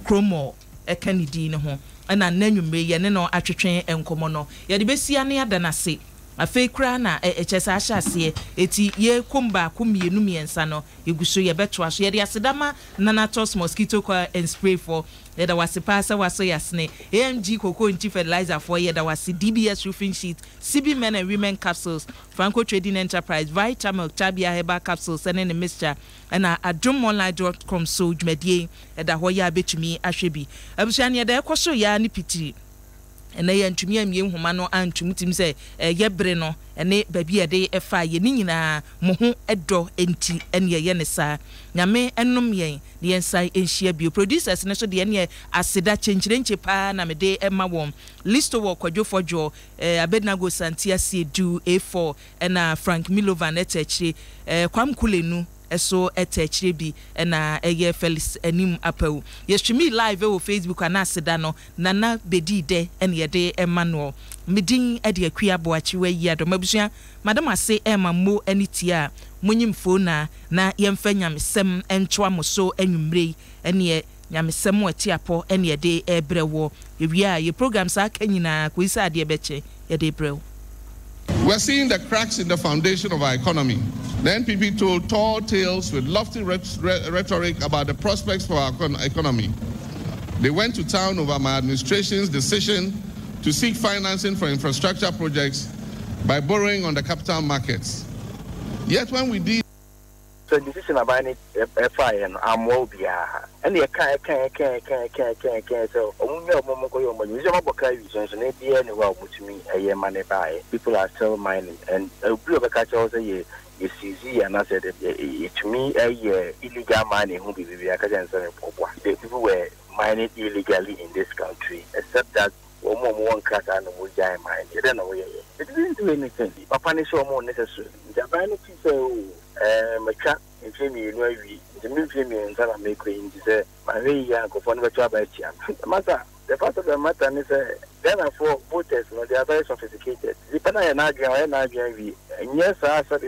kromo ekanidi ne ho ana nanwumre ye ne no atwetwen enkomo no ye de besia ne adanase afei kra na echesa ahase eti ye komba kumienu miensa no eguso ye beto aso ye de asedama nanatos mosquito coil and spray for ye da wase pasa waso yasne AMG cocoa and fertilizer for ye da wase DBS roofing sheet CB men and women capsules Franco Trading Enterprise Vitamil Tabia Herbal capsules and the mixture and adomonline.com so dwumedie e da hoya betumi ahwebi abusuane ye da ekoso ya ni pitiri ene ye ntumi amie nhoma no antumutim se ye bre no ene babi ede efa ye ni nyina mo ho edo enti ene ye ne sa nyame enom yen ne yensa enhia bio producers ne so de ene aseda chenchirenche pa na mede ema wom listo wo kwadwofojo abednago santia siedu A4 ena Frank Milovan etechire kwamkulenu eso etechire bi na eye Felix anim apau yeshimi live o Facebook ana aseda no nana bedi de ene yede Emmanuel midin ede Akua Boakyewaa Yiadom abusua madam ase ema mo anitia munyimfo na yemfa nyamesem entwa mo so anwumrei ene nyamesem atiapo ene yede ebrewo ewia ye programs aka nyina ko isa ade beche yede ebrewo. We're seeing the cracks in the foundation of our economy. The NPP told tall tales with lofty rhetoric about the prospects for our economy. They went to town over my administration's decision to seek financing for infrastructure projects by borrowing on the capital markets. Yet when we did so decision about it and I'm well bia and you can so people are still mining and you see and I said to me illegal mining who be the people were mining illegally in this country except that one cut and mine. You don't know it didn't do anything. Papa is so more necessary. Japan people Maka in Jimmy, the military and Sana make in the my way, go for never trouble. The matter, the fact of the matter is then for voters, they are very sophisticated. The panel and arguing, and yes, I said